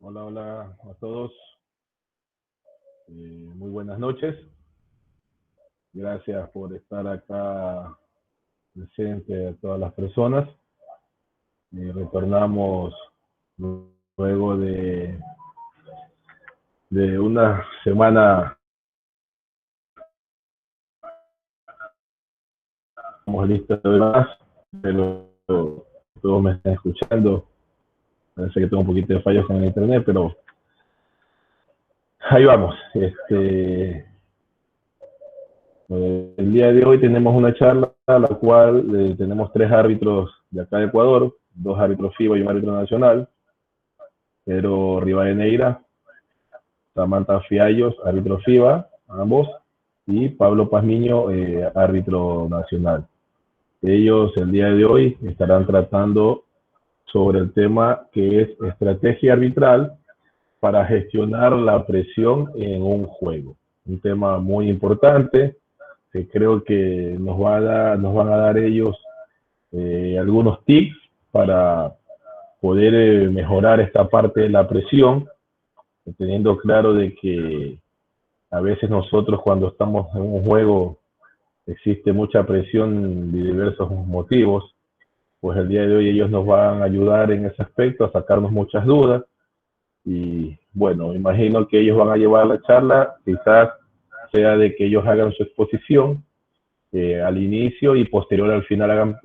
Hola, hola a todos. Muy buenas noches. Gracias por estar acá presente a todas las personas. Retornamos luego de una semana. Estamos listos de más, pero todos me están escuchando. Parece que tengo un poquito de fallos con el internet, pero ahí vamos. El día de hoy tenemos una charla a la cual tenemos 3 árbitros de acá de Ecuador, 2 árbitros FIBA y un árbitro nacional, Pedro Rivadeneira, Samantha Fiallos, árbitro FIBA, ambos, y Pablo Pazmiño, árbitro nacional. Ellos el día de hoy estarán tratando sobre el tema que es estrategia arbitral para gestionar la presión en un juego. Un tema muy importante que creo que nos van a dar ellos algunos tips para poder mejorar esta parte de la presión, teniendo claro de que a veces nosotros cuando estamos en un juego existe mucha presión de diversos motivos, pues el día de hoy ellos nos van a ayudar en ese aspecto a sacarnos muchas dudas y bueno, imagino que ellos van a llevar la charla, quizás sea de que ellos hagan su exposición al inicio y posterior al final hagan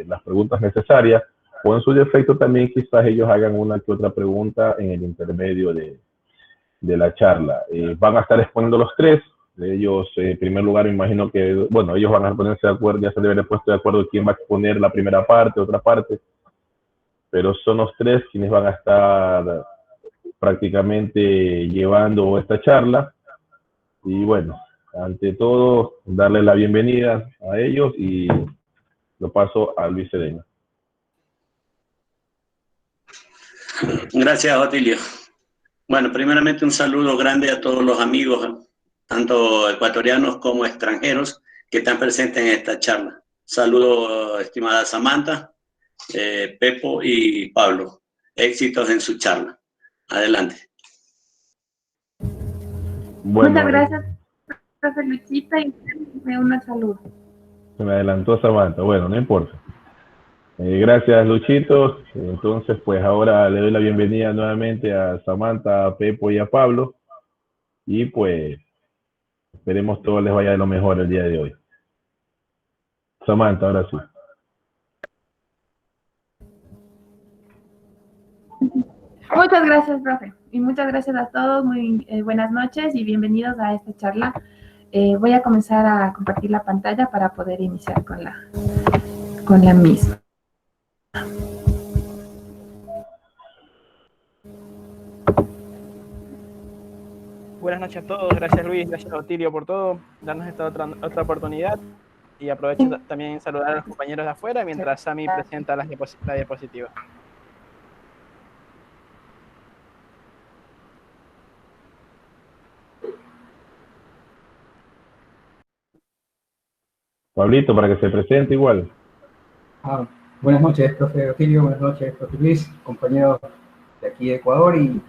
las preguntas necesarias, o en su defecto también quizás ellos hagan una que otra pregunta en el intermedio de la charla. Van a estar exponiendo los 3. Ellos, en primer lugar, me imagino que, bueno, ellos van a ponerse de acuerdo, ya se deben haber puesto de acuerdo quién va a exponer la primera parte, otra parte, pero son los 3 quienes van a estar prácticamente llevando esta charla. Y bueno, ante todo, darle la bienvenida a ellos y lo paso a Luis Cedeño. Gracias, Otilio. Bueno, primeramente un saludo grande a todos los amigos, tanto ecuatorianos como extranjeros, que están presentes en esta charla. Saludo, estimada Samantha, Pepo y Pablo. Éxitos en su charla. Adelante. Bueno, muchas gracias, profe Luchita, y me uno saludo. Se me adelantó Samantha, bueno, no importa. Gracias, Luchito. Entonces, pues ahora le doy la bienvenida nuevamente a Samantha, a Pepo y a Pablo. Y pues esperemos todo les vaya de lo mejor el día de hoy. Samantha, ahora sí. Muchas gracias, profe. Y muchas gracias a todos. Muy buenas noches y bienvenidos a esta charla. Voy a comenzar a compartir la pantalla para poder iniciar con la misma. Buenas noches a todos, gracias Luis, gracias Otilio por todo, darnos esta otra oportunidad y aprovecho también saludar a los compañeros de afuera mientras Sami presenta la diapositiva. Pablito, para que se presente igual. Buenas noches, profe Otilio, buenas noches, profe Luis, compañeros de aquí de Ecuador y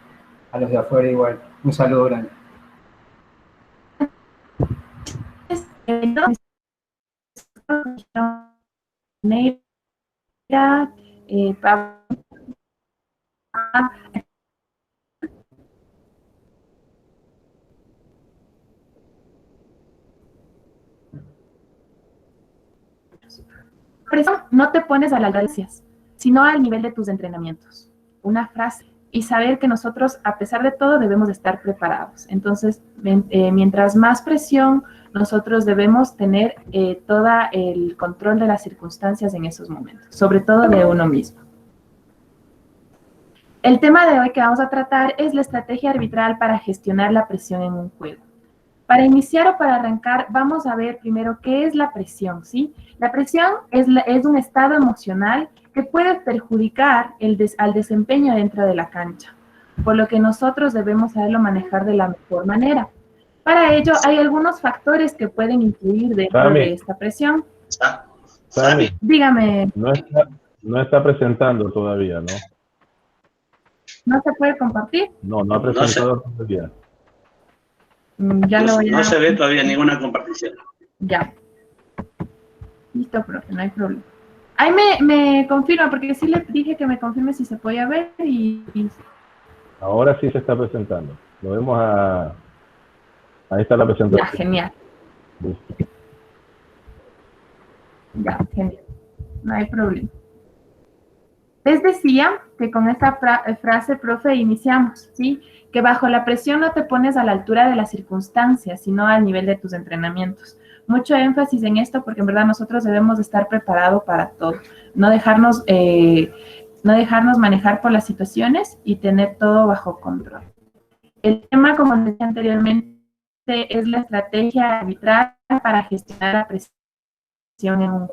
a los de afuera igual. Un saludo grande. Por eso no te pones a las gracias, sino al nivel de tus entrenamientos. Una frase y saber que nosotros, a pesar de todo, debemos estar preparados. Entonces, mientras más presión, nosotros debemos tener todo el control de las circunstancias en esos momentos, sobre todo de uno mismo. El tema de hoy que vamos a tratar es la estrategia arbitral para gestionar la presión en un juego. Para iniciar o para arrancar, vamos a ver primero qué es la presión, ¿sí? La presión es un estado emocional que puede perjudicar al desempeño dentro de la cancha, por lo que nosotros debemos saberlo manejar de la mejor manera. Para ello, hay algunos factores que pueden influir dentro de esta presión. Sami, dígame. No está presentando todavía, ¿no? ¿No se puede compartir? No, no ha presentado todavía. Ya lo voy a... No se ve todavía ninguna compartición. Ya. Listo, profe, no hay problema. Ahí me confirma, porque sí le dije que me confirme si se podía ver y... Ahora sí se está presentando. Lo vemos a... Ahí está la Ya, presentación. genial. Listo. Ya, genial. No hay problema. Les decía que con esta frase, profe, iniciamos, ¿sí? Que bajo la presión no te pones a la altura de las circunstancias, sino al nivel de tus entrenamientos. Mucho énfasis en esto porque en verdad nosotros debemos de estar preparados para todo. No dejarnos manejar por las situaciones y tener todo bajo control. El tema, como decía anteriormente, es la estrategia arbitral para gestionar la presión en un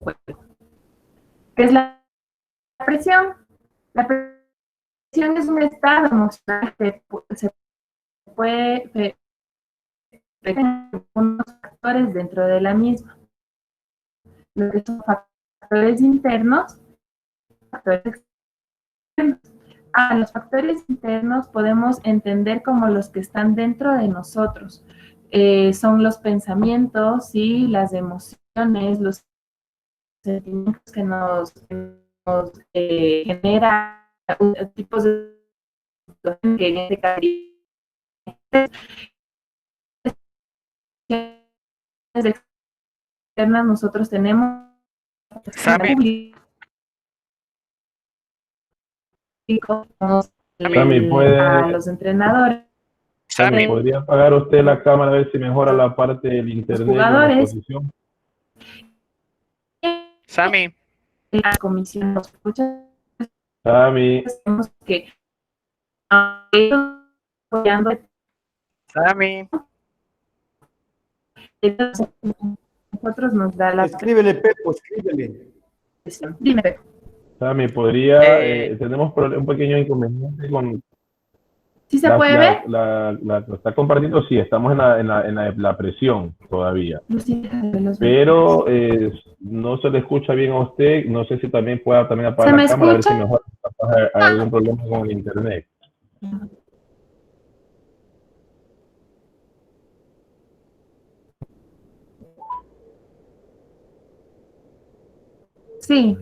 juego. ¿Qué es la presión? La presión es un estado emocional que se puede ver unos factores dentro de la misma. Lo que son factores internos, factores externos. Los factores internos podemos entender como los que están dentro de nosotros. Son los pensamientos, ¿sí? Las emociones, los sentimientos que nos genera tipos de situaciones que en este caso externas nosotros tenemos Sami, Sami, a los entrenadores, Sami, ¿podría apagar usted la cámara a ver si mejora la parte del internet los jugadores, y la exposición? Sami, la comisión nos escucha. Sami, Tenemos que apoyando Sami. nosotros nos da la... Escríbele, Pepo, escríbele. Dime, Pepo. Sami, podría, tenemos un pequeño inconveniente con... ¿Sí se puede ver? Está compartiendo, sí, estamos en la presión todavía. Sí, pero no se le escucha bien a usted, no sé si también pueda también apagar la cámara, a ver si mejor hay algún problema con el internet. Sí.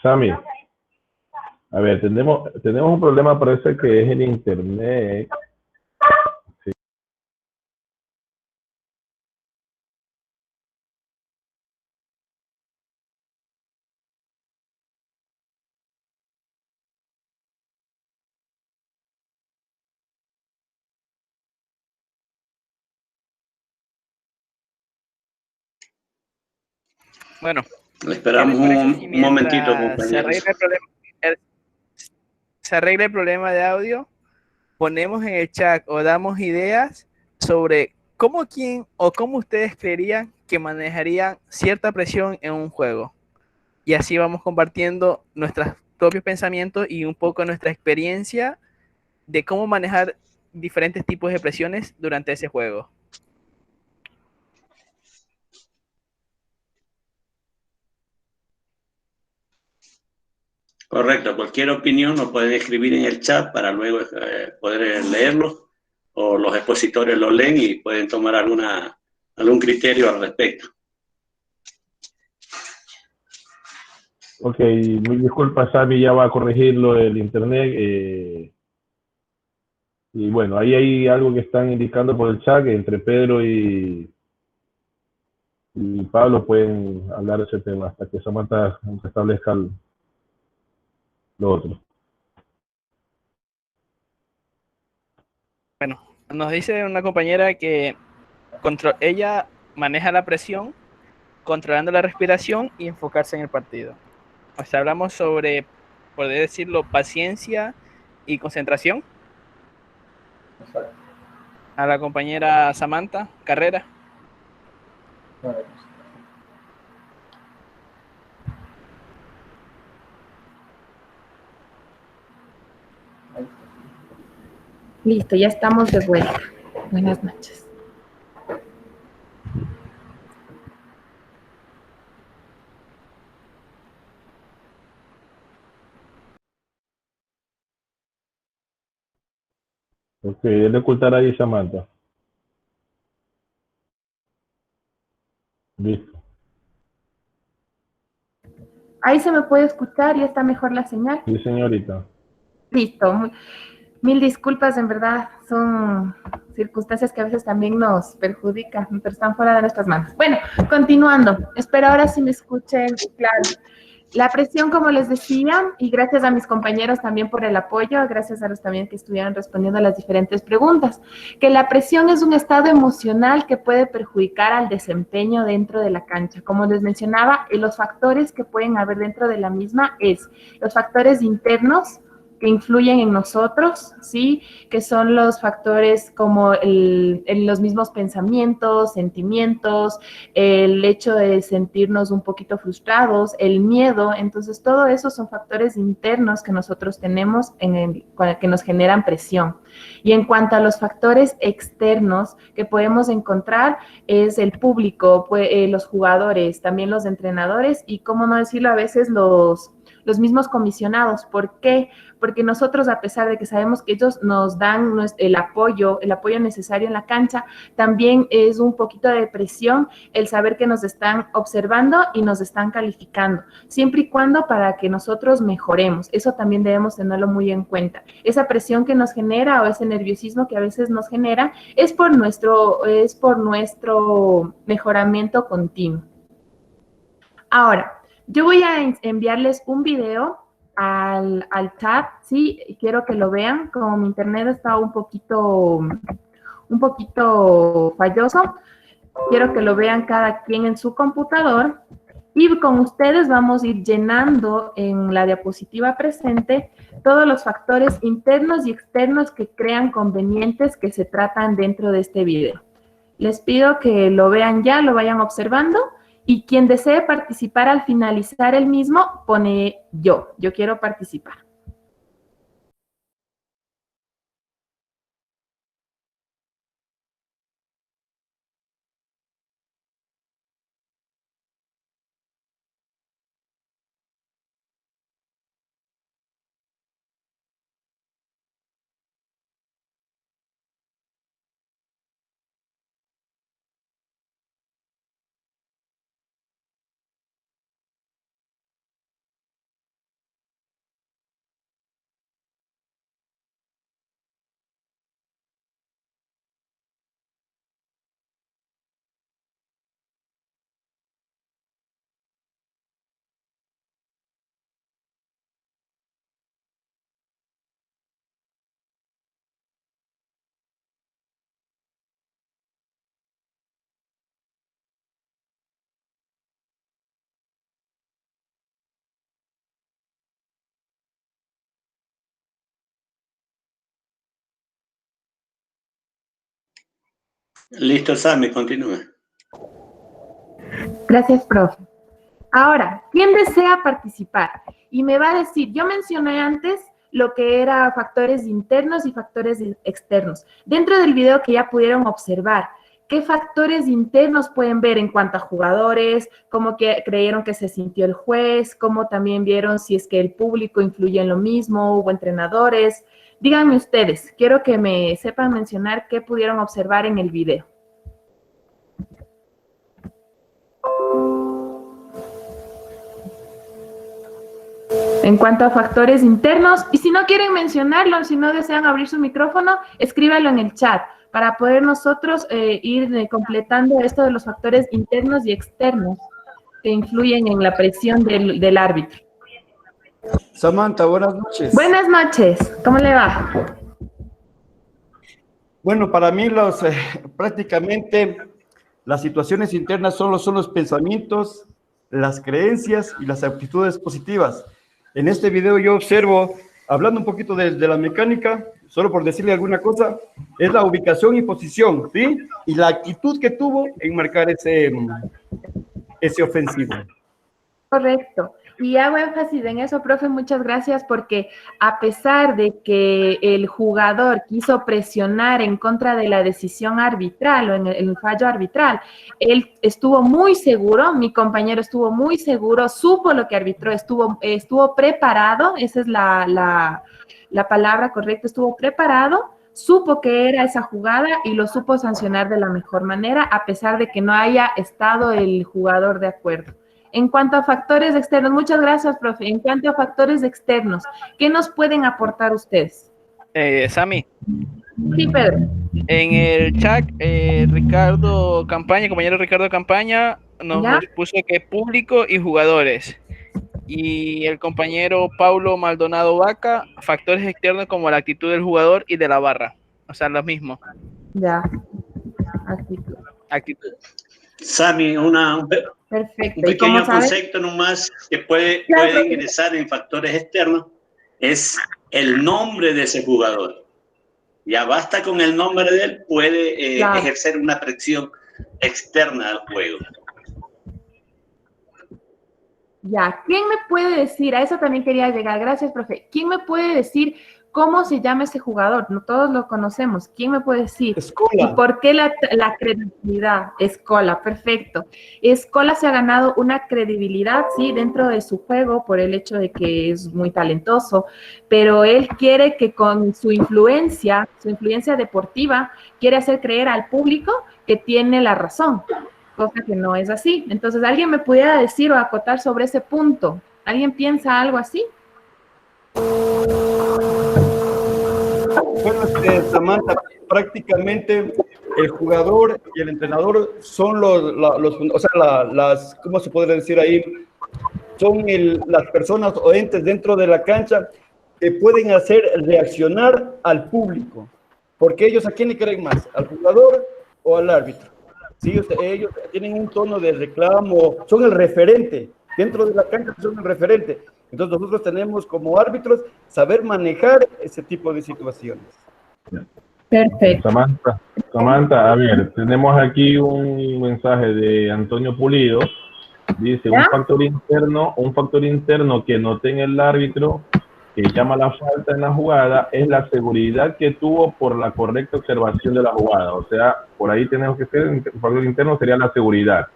Sami, a ver, tenemos un problema, parece que es el internet. Sí. Bueno, esperamos un momentito, compañeros. Se arregle el problema de audio, ponemos en el chat o damos ideas sobre quién o cómo ustedes creerían que manejarían cierta presión en un juego. Y así vamos compartiendo nuestros propios pensamientos y un poco nuestra experiencia de cómo manejar diferentes tipos de presiones durante ese juego. Correcto, cualquier opinión nos pueden escribir en el chat para luego poder leerlo, o los expositores lo leen y pueden tomar algún criterio al respecto. Ok, muy disculpa, Sami, ya va a corregirlo el internet. Y bueno, ahí hay algo que están indicando por el chat, que entre Pedro y Pablo pueden hablar de ese tema hasta que Samantha establezca lo otro. Bueno, nos dice una compañera que ella maneja la presión controlando la respiración y enfocarse en el partido. O sea, hablamos sobre, poder decirlo, paciencia y concentración. Exacto. A la compañera Samantha Carrera. Listo, ya estamos de vuelta. Buenas noches. Ok, debe ocultar ahí Samantha. Listo. Ahí se me puede escuchar y está mejor la señal. Sí, señorita. Listo. Mil disculpas, en verdad, son circunstancias que a veces también nos perjudican, pero están fuera de nuestras manos. Bueno, continuando. Espero ahora sí me escuchen claro. La presión, como les decía, y gracias a mis compañeros también por el apoyo, gracias a los también que estuvieron respondiendo a las diferentes preguntas, que la presión es un estado emocional que puede perjudicar al desempeño dentro de la cancha. Como les mencionaba, los factores que pueden haber dentro de la misma es los factores internos, que influyen en nosotros, ¿sí? Que son los factores como los mismos pensamientos, sentimientos, el hecho de sentirnos un poquito frustrados, el miedo. Entonces, todo eso son factores internos que nosotros tenemos que nos generan presión. Y en cuanto a los factores externos que podemos encontrar, es el público, los jugadores, también los entrenadores y, cómo no decirlo, a veces los mismos comisionados. ¿Por qué? Porque nosotros, a pesar de que sabemos que ellos nos dan el apoyo necesario en la cancha, también es un poquito de presión el saber que nos están observando y nos están calificando, siempre y cuando para que nosotros mejoremos. Eso también debemos tenerlo muy en cuenta. Esa presión que nos genera o ese nerviosismo que a veces nos genera es por nuestro mejoramiento continuo. Ahora, yo voy a enviarles un video al chat, sí, quiero que lo vean. Como mi internet está un poquito falloso, quiero que lo vean cada quien en su computador y con ustedes vamos a ir llenando en la diapositiva presente todos los factores internos y externos que crean convenientes que se tratan dentro de este video. Les pido que lo vean ya, lo vayan observando. Y quien desee participar al finalizar el mismo, pone yo quiero participar. Listo, Sammy, continúe. Gracias, profe. Ahora, ¿quién desea participar? Y me va a decir, yo mencioné antes lo que era factores internos y factores externos. Dentro del video que ya pudieron observar, ¿qué factores internos pueden ver en cuanto a jugadores? ¿Cómo que creyeron que se sintió el juez? ¿Cómo también vieron si es que el público influye en lo mismo? ¿Hubo entrenadores? Díganme ustedes, quiero que me sepan mencionar qué pudieron observar en el video. En cuanto a factores internos, y si no quieren mencionarlo, si no desean abrir su micrófono, escríbanlo en el chat para poder nosotros ir completando esto de los factores internos y externos que influyen en la presión del árbitro. Samantha, buenas noches. Buenas noches, ¿cómo le va? Bueno, para mí prácticamente las situaciones internas son los pensamientos, las creencias y las actitudes positivas. En este video yo observo, hablando un poquito de la mecánica, solo por decirle alguna cosa, es la ubicación y posición, ¿sí? Y la actitud que tuvo en marcar ese ofensivo. Correcto. Y hago énfasis en eso, profe, muchas gracias, porque a pesar de que el jugador quiso presionar en contra de la decisión arbitral o en el fallo arbitral, él estuvo muy seguro, mi compañero estuvo muy seguro, supo lo que arbitró, estuvo preparado, esa es la palabra correcta, estuvo preparado, supo que era esa jugada y lo supo sancionar de la mejor manera, a pesar de que no haya estado el jugador de acuerdo. En cuanto a factores externos, muchas gracias, profe. En cuanto a factores externos, ¿qué nos pueden aportar ustedes? Sammy. Sí, Pedro. En el chat, Ricardo Campaña, compañero Ricardo Campaña, nos puso que público y jugadores. Y el compañero Paulo Maldonado Vaca, factores externos como la actitud del jugador y de la barra. O sea, lo mismo. Ya. Actitud. Sammy, Perfecto. un pequeño concepto nomás que puede ingresar en factores externos es el nombre de ese jugador. Ya basta con el nombre de él, puede ejercer una presión externa al juego. Ya, ¿quién me puede decir? A eso también quería llegar. Gracias, profe. ¿Quién me puede decir cómo se llama ese jugador? No todos lo conocemos. ¿Quién me puede decir? Escola. ¿Y por qué la credibilidad? Escola, perfecto. Escola se ha ganado una credibilidad, sí, dentro de su juego por el hecho de que es muy talentoso, pero él quiere que con su influencia deportiva, quiere hacer creer al público que tiene la razón, cosa que no es así. Entonces, ¿alguien me pudiera decir o acotar sobre ese punto? ¿Alguien piensa algo así? Bueno, Samantha, prácticamente el jugador y el entrenador son las, ¿cómo se podría decir ahí? Son las personas o entes dentro de la cancha que pueden hacer reaccionar al público. Porque ellos, ¿a quién le creen más? ¿Al jugador o al árbitro? Sí, ellos tienen un tono de reclamo, son el referente. Dentro de la cancha son el referente. Entonces nosotros tenemos como árbitros saber manejar ese tipo de situaciones. Perfecto. Samantha, a ver, tenemos aquí un mensaje de Antonio Pulido. Dice, un factor interno que noté en el árbitro que llama la falta en la jugada es la seguridad que tuvo por la correcta observación de la jugada. O sea, por ahí tenemos que ser, un factor interno sería la seguridad.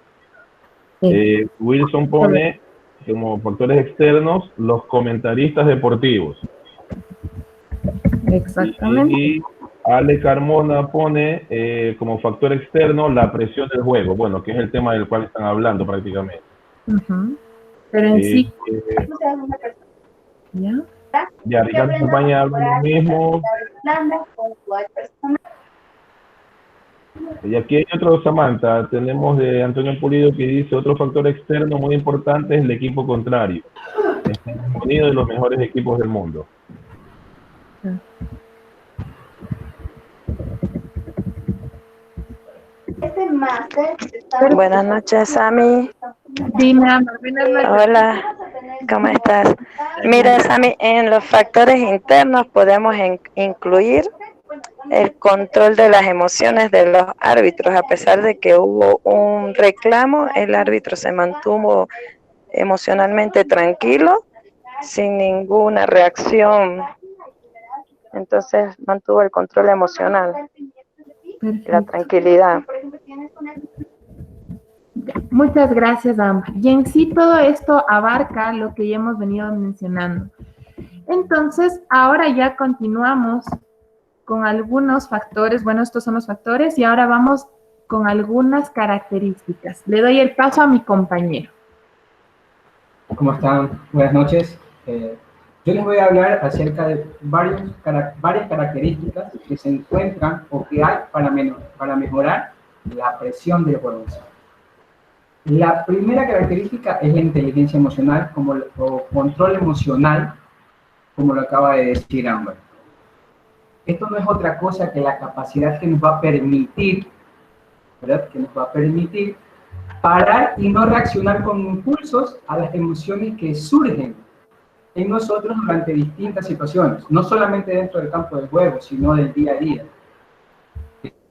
Sí. Wilson pone como factores externos los comentaristas deportivos. Exactamente. Y Ale Carmona pone como factor externo la presión del juego, bueno, que es el tema del cual están hablando prácticamente. Pero en sí... Ya, Ricardo Campaña habla lo mismo. Y aquí hay otro, Samantha, tenemos de Antonio Pulido que dice, otro factor externo muy importante es el equipo contrario. Es uno de los mejores equipos del mundo. Buenas noches, Sammy. Hola, ¿cómo estás? Mira, Sammy, en los factores internos podemos incluir el control de las emociones de los árbitros. A pesar de que hubo un reclamo, el árbitro se mantuvo emocionalmente tranquilo, sin ninguna reacción. Entonces mantuvo el control emocional, la tranquilidad. Muchas gracias, Ámbar. Y en sí todo esto abarca lo que ya hemos venido mencionando. Entonces, ahora ya continuamos con algunos factores. Bueno, estos son los factores y ahora vamos con algunas características. Le doy el paso a mi compañero. ¿Cómo están? Buenas noches. Yo les voy a hablar acerca de varias características que se encuentran o que hay para mejorar la presión del juego. La primera característica es la inteligencia emocional o control emocional, como lo acaba de decir Ámbar. Esto no es otra cosa que la capacidad que nos va a permitir, ¿verdad? Que nos va a permitir parar y no reaccionar con impulsos a las emociones que surgen en nosotros durante distintas situaciones, no solamente dentro del campo del juego, sino del día a día.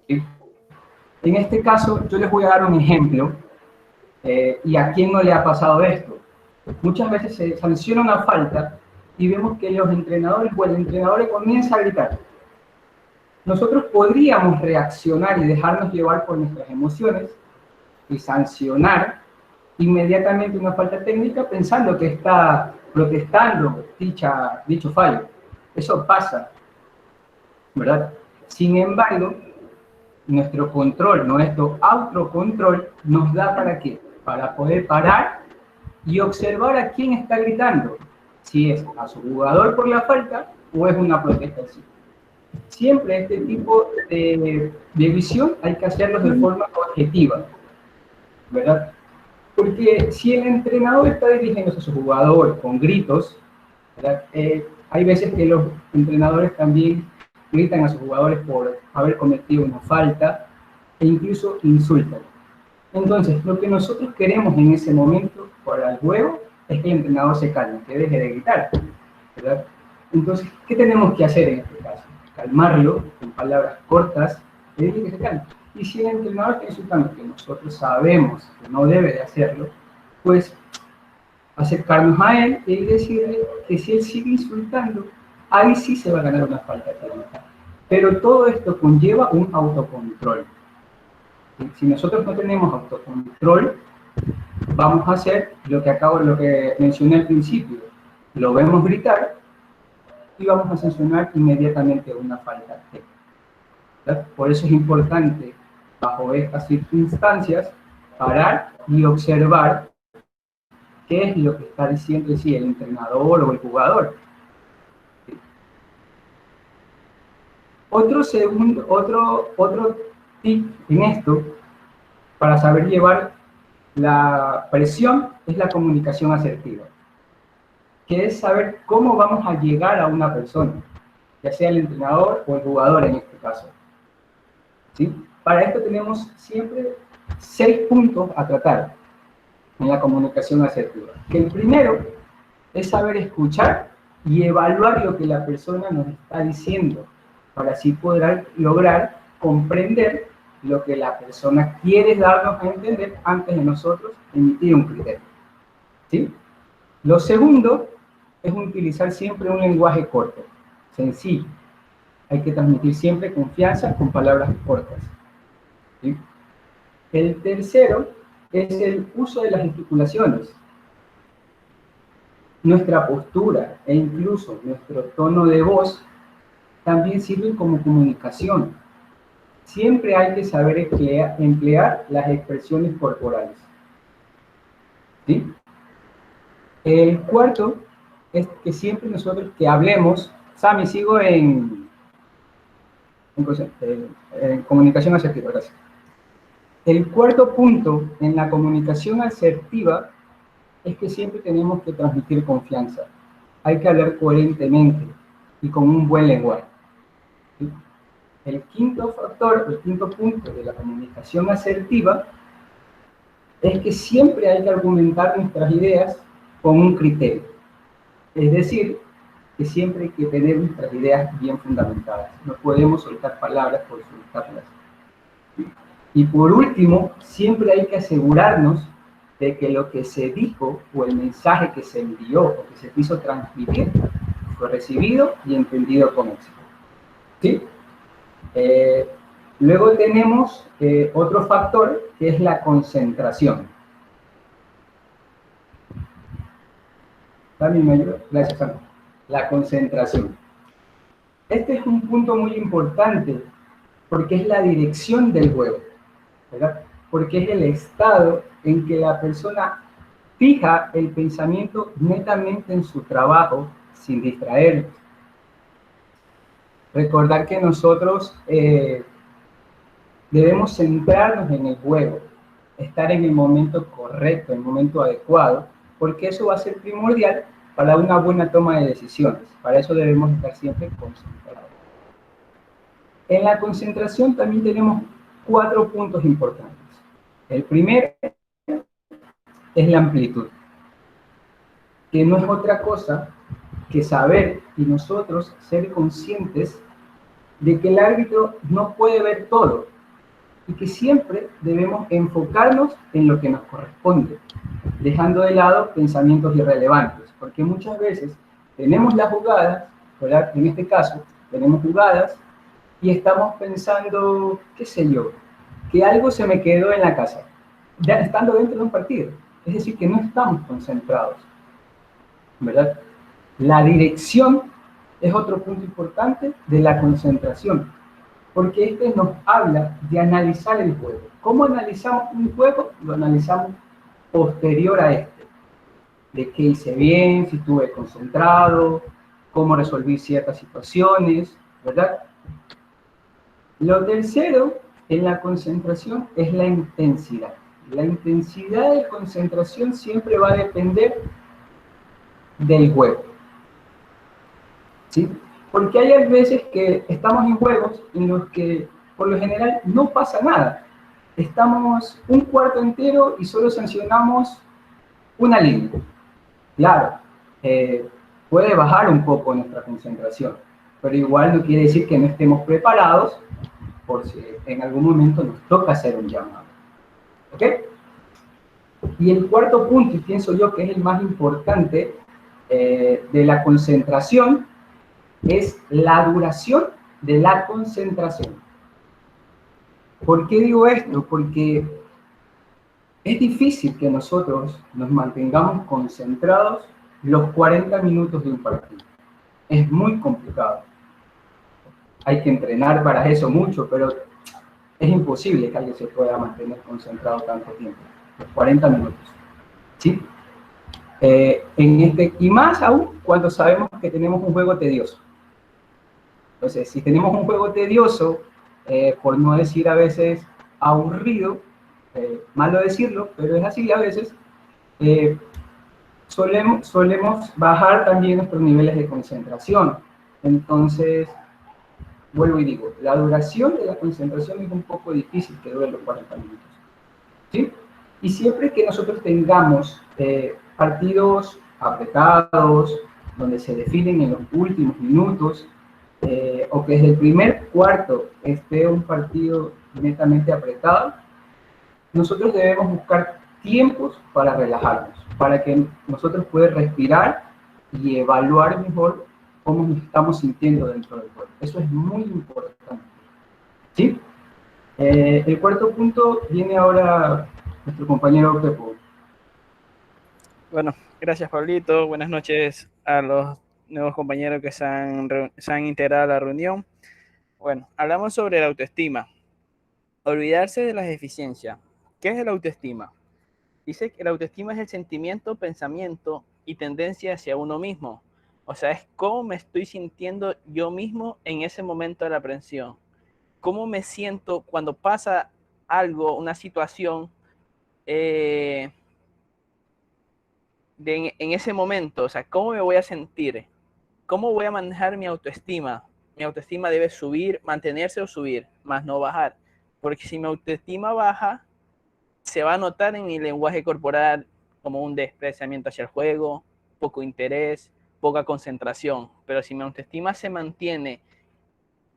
En este caso, yo les voy a dar un ejemplo, y a quién no le ha pasado esto. Muchas veces se sanciona una falta y vemos que los entrenadores o el entrenador comienza a gritar. Nosotros podríamos reaccionar y dejarnos llevar por nuestras emociones y sancionar inmediatamente una falta técnica pensando que está protestando dicho fallo. Eso pasa, ¿verdad? Sin embargo, nuestro control, nuestro autocontrol, nos da ¿para qué? Para poder parar y observar a quién está gritando, si es a su jugador por la falta o es una protesta así. Siempre este tipo de visión hay que hacerlo de forma objetiva, ¿verdad? Porque si el entrenador está dirigiéndose a su jugador con gritos, ¿verdad? Hay veces que los entrenadores también gritan a sus jugadores por haber cometido una falta e incluso insultan. Entonces, lo que nosotros queremos en ese momento para el juego es que el entrenador se calme, que deje de gritar, ¿verdad? Entonces, ¿qué tenemos que hacer en este caso? Calmarlo con palabras cortas, pedirle que se calme. Y si el entrenador está insultando, que nosotros sabemos que no debe de hacerlo, pues acercarnos a él y decirle que si él sigue insultando, ahí sí se va a ganar una falta técnica. Pero todo esto conlleva un autocontrol. Si nosotros no tenemos autocontrol, vamos a hacer lo que mencioné al principio. Lo vemos gritar y vamos a sancionar inmediatamente una falta técnica, ¿verdad? Por eso es importante, bajo estas circunstancias, parar y observar qué es lo que está diciendo el entrenador o el jugador. Otro tip en esto, para saber llevar la presión, es la comunicación asertiva, que es saber cómo vamos a llegar a una persona, ya sea el entrenador o el jugador en este caso. ¿Sí? Para esto tenemos siempre 6 puntos a tratar en la comunicación asertiva. Que el primero es saber escuchar y evaluar lo que la persona nos está diciendo, para así poder lograr comprender lo que la persona quiere darnos a entender antes de nosotros emitir un criterio. ¿Sí? Lo segundo es utilizar siempre un lenguaje corto, sencillo. Hay que transmitir siempre confianza con palabras cortas. ¿Sí? El tercero es el uso de las gesticulaciones. Nuestra postura e incluso nuestro tono de voz también sirven como comunicación. Siempre hay que saber emplear las expresiones corporales. ¿Sí? El cuarto es que siempre nosotros que hablemos, Sami, sigo en comunicación asertiva, gracias. El cuarto punto en la comunicación asertiva es que siempre tenemos que transmitir confianza. Hay que hablar coherentemente y con un buen lenguaje. ¿Sí? El quinto factor, el quinto punto de la comunicación asertiva es que siempre hay que argumentar nuestras ideas con un criterio. Es decir, que siempre hay que tener nuestras ideas bien fundamentadas. No podemos soltar palabras por soltarlas. Y por último, siempre hay que asegurarnos de que lo que se dijo o el mensaje que se envió o que se quiso transmitir fue recibido y entendido con éxito. ¿Sí? Luego tenemos otro factor que es la concentración. ¿También me ayuda? Gracias, Sandra. La concentración. Este es un punto muy importante porque es la dirección del juego, ¿verdad? Porque es el estado en que la persona fija el pensamiento netamente en su trabajo sin distraernos. Recordar que nosotros debemos centrarnos en el juego, estar en el momento correcto, en el momento adecuado, porque eso va a ser primordial para una buena toma de decisiones. Para eso debemos estar siempre concentrados. En la concentración también tenemos 4 puntos importantes. El primero es la amplitud, que no es otra cosa que saber y nosotros ser conscientes de que el árbitro no puede ver todo y que siempre debemos enfocarnos en lo que nos corresponde, dejando de lado pensamientos irrelevantes, porque muchas veces tenemos las jugadas, ¿verdad? En este caso, tenemos jugadas y estamos pensando, qué sé yo, que algo se me quedó en la casa, ya estando dentro de un partido. Es decir, que no estamos concentrados, ¿verdad? La dirección es otro punto importante de la concentración. porque este nos habla de analizar el juego. ¿Cómo analizamos un juego? Lo analizamos posterior a este, de qué hice bien, si estuve concentrado, cómo resolví ciertas situaciones, ¿verdad? Lo tercero en la concentración es la intensidad. La intensidad de concentración siempre va a depender del juego, ¿sí? Porque hay veces que estamos en juegos en los que por lo general no pasa nada. Estamos un cuarto entero y solo sancionamos una línea. Claro, puede bajar un poco nuestra concentración, pero igual no quiere decir que no estemos preparados por si en algún momento nos toca hacer un llamado. ¿Ok? Y el cuarto punto, y pienso yo que es el más importante de la concentración, es la duración de la concentración. ¿Por qué digo esto? Porque es difícil que nosotros nos mantengamos concentrados los 40 minutos de un partido. Es muy complicado. Hay que entrenar para eso mucho, pero es imposible que alguien se pueda mantener concentrado tanto tiempo, los 40 minutos. ¿Sí? Y más aún cuando sabemos que tenemos un juego tedioso. Entonces, si tenemos un juego tedioso, por no decir a veces aburrido, malo decirlo, pero es así a veces, solemos bajar también nuestros niveles de concentración. Entonces, vuelvo y digo, la duración de la concentración es un poco difícil que dure los 40 minutos. ¿Sí? Y siempre que nosotros tengamos partidos apretados, donde se definen en los últimos minutos, o que desde el primer cuarto esté un partido netamente apretado, nosotros debemos buscar tiempos para relajarnos, para que nosotros podamos respirar y evaluar mejor cómo nos estamos sintiendo dentro del juego. Eso es muy importante. ¿Sí? El cuarto punto viene ahora nuestro compañero Pepo. Bueno, gracias Pablito. Buenas noches a los nuevos compañeros que se han integrado a la reunión. Bueno, hablamos sobre la autoestima. Olvidarse de las deficiencias. ¿Qué es la autoestima? Dice que la autoestima es el sentimiento, pensamiento y tendencia hacia uno mismo. O sea, es cómo me estoy sintiendo yo mismo en ese momento de la aprensión. Cómo me siento cuando pasa algo, una situación en ese momento. O sea, cómo me voy a sentir. ¿Cómo voy a manejar mi autoestima? Mi autoestima debe subir, mantenerse o subir, más no bajar. Porque si mi autoestima baja, se va a notar en mi lenguaje corporal como un despreciamiento hacia el juego, poco interés, poca concentración. Pero si mi autoestima se mantiene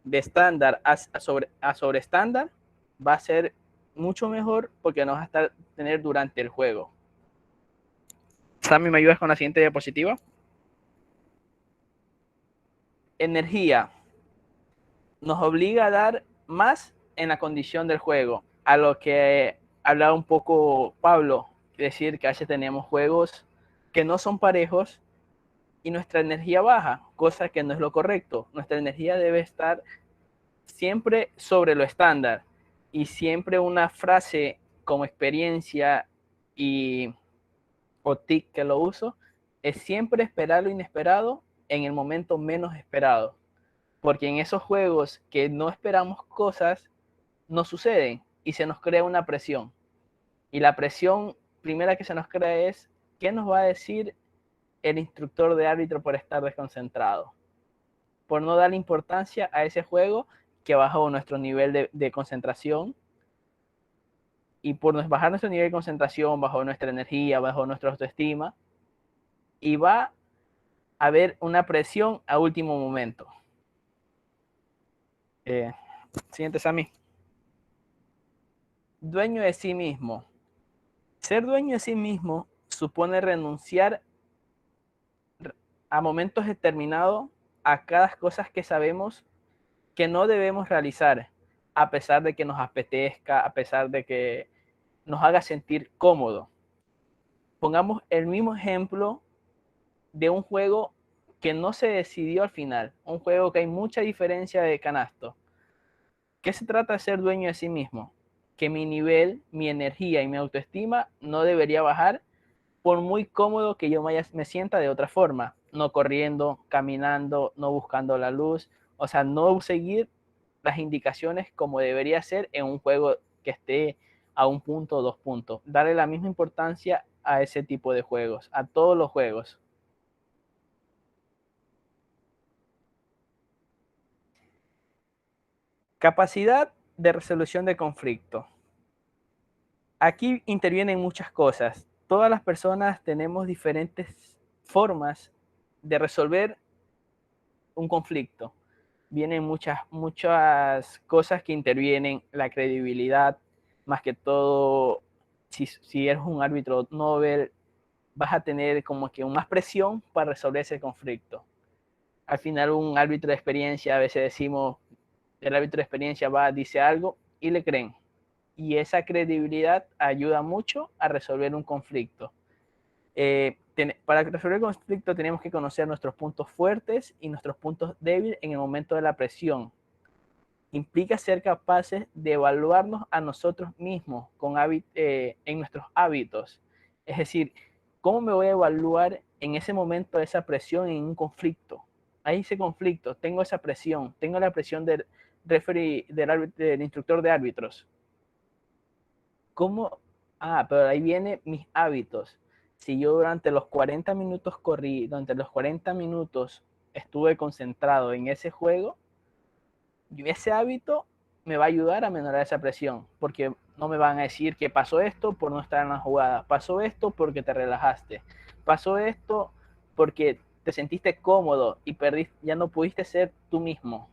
de estándar a sobre estándar, va a ser mucho mejor porque nos va a estar tener durante el juego. Sammy, ¿me ayudas con la siguiente diapositiva? Energía. Nos obliga a dar más en la condición del juego, a lo que hablaba un poco Pablo, decir que a veces tenemos juegos que no son parejos y nuestra energía baja, cosa que no es lo correcto. Nuestra energía debe estar siempre sobre lo estándar y siempre una frase como experiencia o tic que lo uso es siempre esperar lo inesperado en el momento menos esperado. Porque en esos juegos que no esperamos cosas, no suceden y se nos crea una presión. Y la presión primera que se nos crea es, ¿qué nos va a decir el instructor de árbitro por estar desconcentrado? Por no darle importancia a ese juego que baja nuestro nivel de concentración. Y por bajar nuestro nivel de concentración, bajó nuestra energía, bajó nuestra autoestima. Y va a haber una presión a último momento. Siguiente, Sammy. Dueño de sí mismo. Ser dueño de sí mismo supone renunciar a momentos determinados a cada cosa que sabemos que no debemos realizar, a pesar de que nos apetezca, a pesar de que nos haga sentir cómodo. Pongamos el mismo ejemplo de un juego que no se decidió al final, un juego que hay mucha diferencia de canasto. ¿Qué se trata de ser dueño de sí mismo? Que mi nivel, mi energía y mi autoestima no debería bajar por muy cómodo que yo me sienta de otra forma, no corriendo, caminando, no buscando la luz, o sea, no seguir las indicaciones como debería ser en un juego que esté a 1 punto o 2 puntos. Darle la misma importancia a ese tipo de juegos, a todos los juegos. Capacidad de resolución de conflicto. Aquí intervienen muchas cosas. Todas las personas tenemos diferentes formas de resolver un conflicto. Vienen muchas cosas que intervienen, la credibilidad, más que todo, si eres un árbitro Nobel, vas a tener como que más presión para resolver ese conflicto. Al final, un árbitro de experiencia, a veces decimos, el árbitro de experiencia va, dice algo y le creen. Y esa credibilidad ayuda mucho a resolver un conflicto. Para resolver el conflicto tenemos que conocer nuestros puntos fuertes y nuestros puntos débiles en el momento de la presión. Implica ser capaces de evaluarnos a nosotros mismos en nuestros hábitos. Es decir, ¿cómo me voy a evaluar en ese momento de esa presión en un conflicto? Hay ese conflicto, tengo esa presión, tengo la presión del referee, del instructor de árbitros. ¿Cómo? Pero ahí vienen mis hábitos. Si yo durante los 40 minutos corrí, durante los 40 minutos estuve concentrado en ese juego, ese hábito me va a ayudar a menorar esa presión, porque no me van a decir que pasó esto por no estar en la jugada, pasó esto porque te relajaste, pasó esto porque te sentiste cómodo y ya no pudiste ser tú mismo.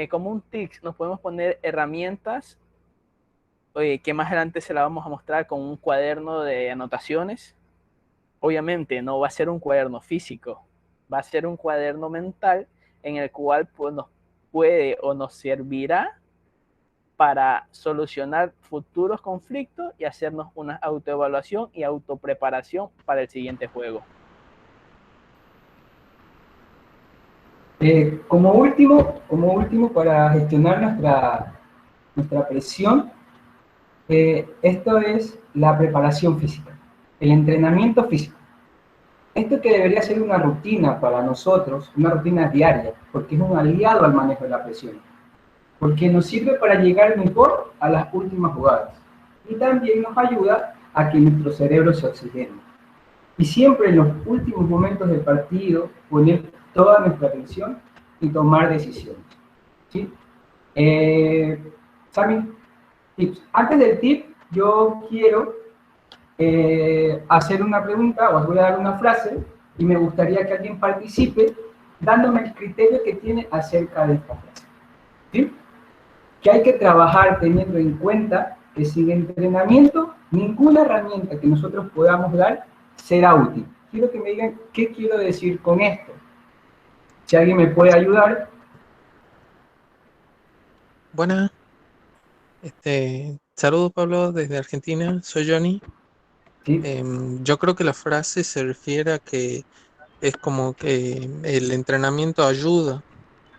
Como un tic, nos podemos poner herramientas que más adelante se la vamos a mostrar con un cuaderno de anotaciones. Obviamente no va a ser un cuaderno físico, va a ser un cuaderno mental en el cual pues, nos puede o nos servirá para solucionar futuros conflictos y hacernos una autoevaluación y autopreparación para el siguiente juego. Como último, para gestionar nuestra presión, esto es la preparación física, el entrenamiento físico. Esto que debería ser una rutina para nosotros, una rutina diaria, porque es un aliado al manejo de la presión, porque nos sirve para llegar mejor a las últimas jugadas y también nos ayuda a que nuestro cerebro se oxigene. Y siempre en los últimos momentos del partido, poner toda nuestra atención y tomar decisiones. ¿Sí? Sammy, tips. Antes del tip, yo quiero hacer una pregunta, os voy a dar una frase y me gustaría que alguien participe dándome el criterio que tiene acerca de esta frase. ¿Sí? Que hay que trabajar teniendo en cuenta que sin entrenamiento, ninguna herramienta que nosotros podamos dar será útil. Quiero que me digan qué quiero decir con esto. Si alguien me puede ayudar. Buenas. Saludos, Pablo, desde Argentina. Soy Johnny. ¿Sí? Yo creo que la frase se refiere a que es como que el entrenamiento ayuda.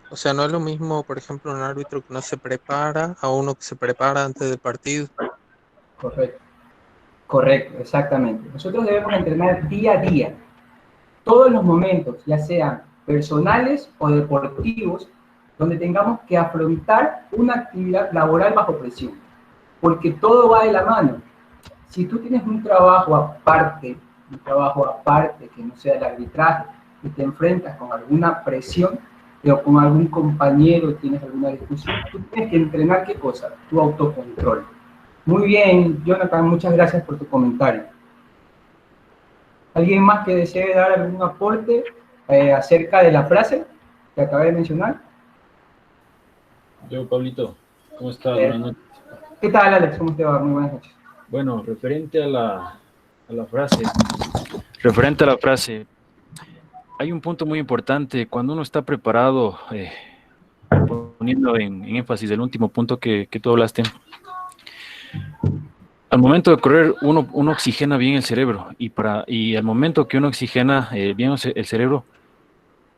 O sea, no es lo mismo, por ejemplo, un árbitro que no se prepara a uno que se prepara antes del partido. Correcto, exactamente. Nosotros debemos entrenar día a día. Todos los momentos, ya sean personales o deportivos, donde tengamos que afrontar una actividad laboral bajo presión. Porque todo va de la mano. Si tú tienes un trabajo aparte que no sea el arbitraje, y te enfrentas con alguna presión o con algún compañero, tienes alguna discusión, tú tienes que entrenar ¿qué cosa? Tu autocontrol. Muy bien, Jonathan, muchas gracias por tu comentario. ¿Alguien más que desee dar algún aporte acerca de la frase que acabé de mencionar? Yo, Pablito, ¿cómo estás? Buenas noches. ¿Qué tal, Alex? ¿Cómo te va? Muy buenas noches. Bueno, referente a la frase, hay un punto muy importante. Cuando uno está preparado, poniendo en énfasis el último punto que tú hablaste, al momento de correr uno oxigena bien el cerebro y al momento que uno oxigena bien el cerebro,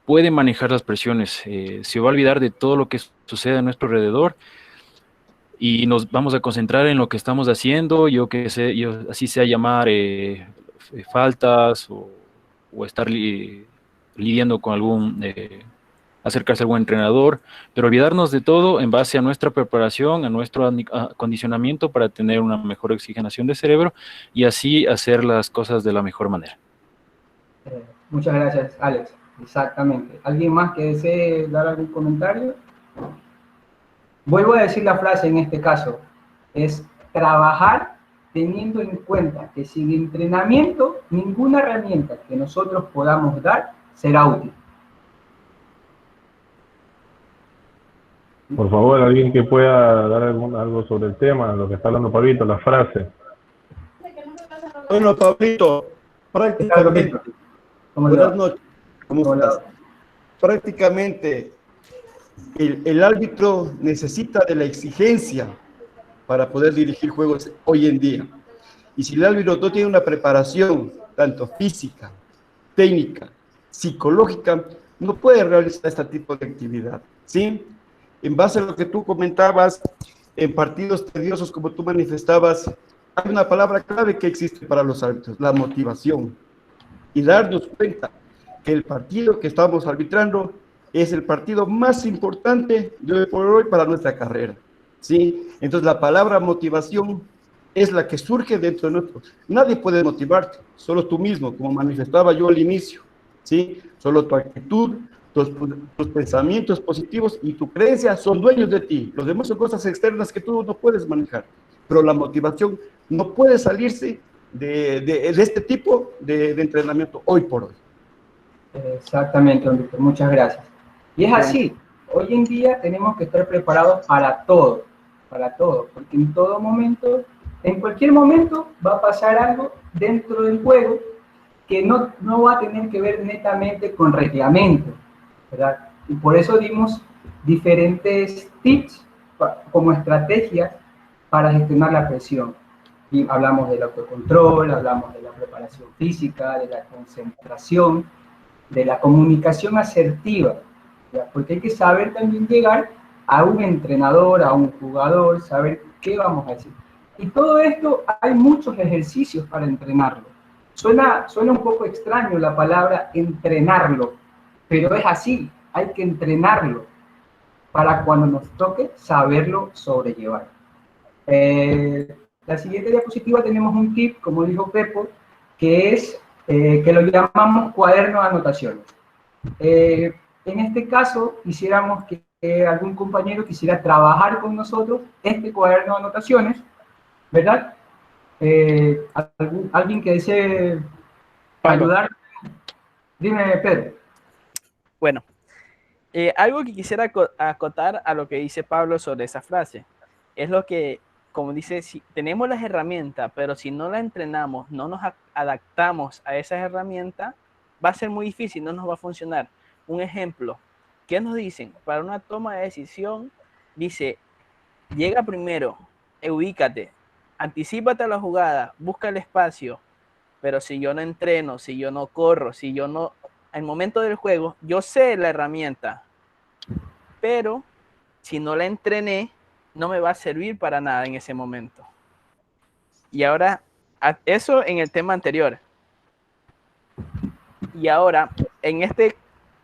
puede manejar las presiones, se va a olvidar de todo lo que sucede a nuestro alrededor y nos vamos a concentrar en lo que estamos haciendo, yo así sea llamar faltas o estar lidiando con acercarse a algún entrenador, pero olvidarnos de todo en base a nuestra preparación, a nuestro acondicionamiento para tener una mejor oxigenación de cerebro y así hacer las cosas de la mejor manera. Muchas gracias, Alex. Exactamente. ¿Alguien más que desee dar algún comentario? Vuelvo a decir la frase en este caso, es trabajar teniendo en cuenta que sin entrenamiento, ninguna herramienta que nosotros podamos dar será útil. Por favor, alguien que pueda dar algo sobre el tema, lo que está hablando Pablito, la frase. Bueno, Pablito, prácticamente, buenas noches, ¿cómo estás? Prácticamente, el árbitro necesita de la exigencia para poder dirigir juegos hoy en día. Y si el árbitro no tiene una preparación, tanto física, técnica, psicológica, no puede realizar este tipo de actividad, ¿sí? En base a lo que tú comentabas, en partidos tediosos, como tú manifestabas, hay una palabra clave que existe para los árbitros, la motivación. Y darnos cuenta que el partido que estamos arbitrando es el partido más importante de hoy por hoy para nuestra carrera, ¿sí? Entonces la palabra motivación es la que surge dentro de nosotros. Nadie puede motivarte, solo tú mismo, como manifestaba yo al inicio, ¿sí? Solo tu actitud, tus pensamientos positivos y tu creencia son dueños de ti. Los demás son cosas externas que tú no puedes manejar, pero la motivación no puede salirse de este tipo de entrenamiento hoy por hoy. Exactamente, don Víctor, muchas gracias. Y es así, hoy en día tenemos que estar preparados para todo, porque en todo momento, en cualquier momento va a pasar algo dentro del juego que no va a tener que ver netamente con reglamento, ¿verdad? Y por eso dimos diferentes tips como estrategias para gestionar la presión. Y hablamos del autocontrol, hablamos de la preparación física, de la concentración, de la comunicación asertiva, ¿verdad? Porque hay que saber también llegar a un entrenador, a un jugador, saber qué vamos a decir. Y todo esto, hay muchos ejercicios para entrenarlo. Suena un poco extraño la palabra entrenarlo, pero es así, hay que entrenarlo para cuando nos toque saberlo sobrellevar. La siguiente diapositiva tenemos un tip, como dijo Pepo, que es que lo llamamos cuaderno de anotaciones. En este caso, quisiéramos que algún compañero quisiera trabajar con nosotros este cuaderno de anotaciones, ¿verdad? ¿Alguien que desee ayudar? Dime, Pedro. Bueno, algo que quisiera acotar a lo que dice Pablo sobre esa frase, es lo que, como dice, si tenemos las herramientas, pero si no las entrenamos, no nos adaptamos a esas herramientas, va a ser muy difícil, no nos va a funcionar. Un ejemplo, ¿qué nos dicen? Para una toma de decisión, dice, llega primero, ubícate, anticípate a la jugada, busca el espacio, pero si yo no entreno, si yo no corro, si yo no, al momento del juego, yo sé la herramienta, pero si no la entrené, no me va a servir para nada en ese momento. Y ahora, eso en el tema anterior. Y ahora, en este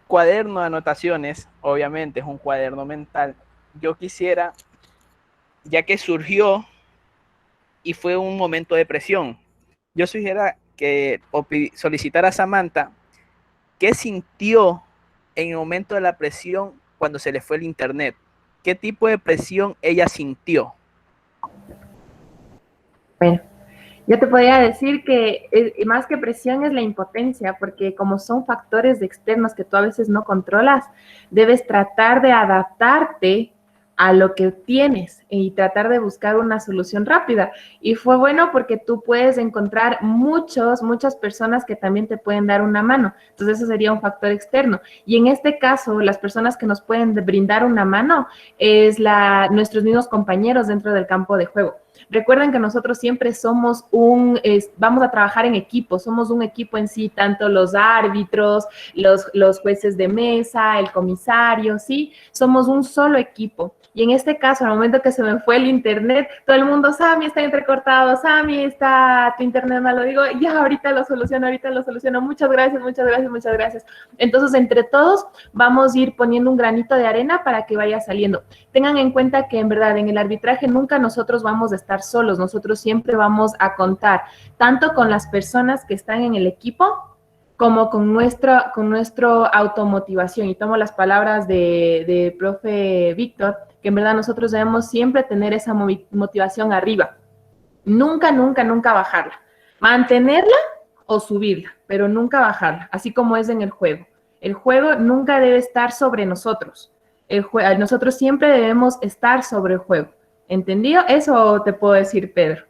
cuaderno de anotaciones, obviamente es un cuaderno mental, yo quisiera, ya que surgió y fue un momento de presión, yo sugiera que solicitar a Samantha qué sintió en el momento de la presión cuando se le fue el internet. ¿Qué tipo de presión ella sintió? Bueno, yo te podría decir que más que presión es la impotencia, porque como son factores externos que tú a veces no controlas, debes tratar de adaptarte a lo que tienes y tratar de buscar una solución rápida. Y fue bueno porque tú puedes encontrar muchas personas que también te pueden dar una mano. Entonces eso sería un factor externo. Y en este caso, las personas que nos pueden brindar una mano es nuestros mismos compañeros dentro del campo de juego. Recuerden que nosotros siempre somos vamos a trabajar en equipo, somos un equipo en sí, tanto los árbitros, los jueces de mesa, el comisario, ¿sí? Somos un solo equipo. Y en este caso, al momento que se me fue el internet, todo el mundo, Sammy, está entrecortado, Sammy, está tu internet malo. Digo, ya, ahorita lo soluciono. Muchas gracias, muchas gracias, muchas gracias. Entonces, entre todos, vamos a ir poniendo un granito de arena para que vaya saliendo. Tengan en cuenta que, en verdad, en el arbitraje nunca nosotros vamos a estar solos. Nosotros siempre vamos a contar tanto con las personas que están en el equipo, como con nuestro automotivación. Y tomo las palabras de profe Víctor, que en verdad nosotros debemos siempre tener esa motivación arriba. Nunca, nunca, nunca bajarla. Mantenerla o subirla, pero nunca bajarla, así como es en el juego. El juego nunca debe estar sobre nosotros. Nosotros siempre debemos estar sobre el juego. ¿Entendido? Eso te puedo decir, Pedro.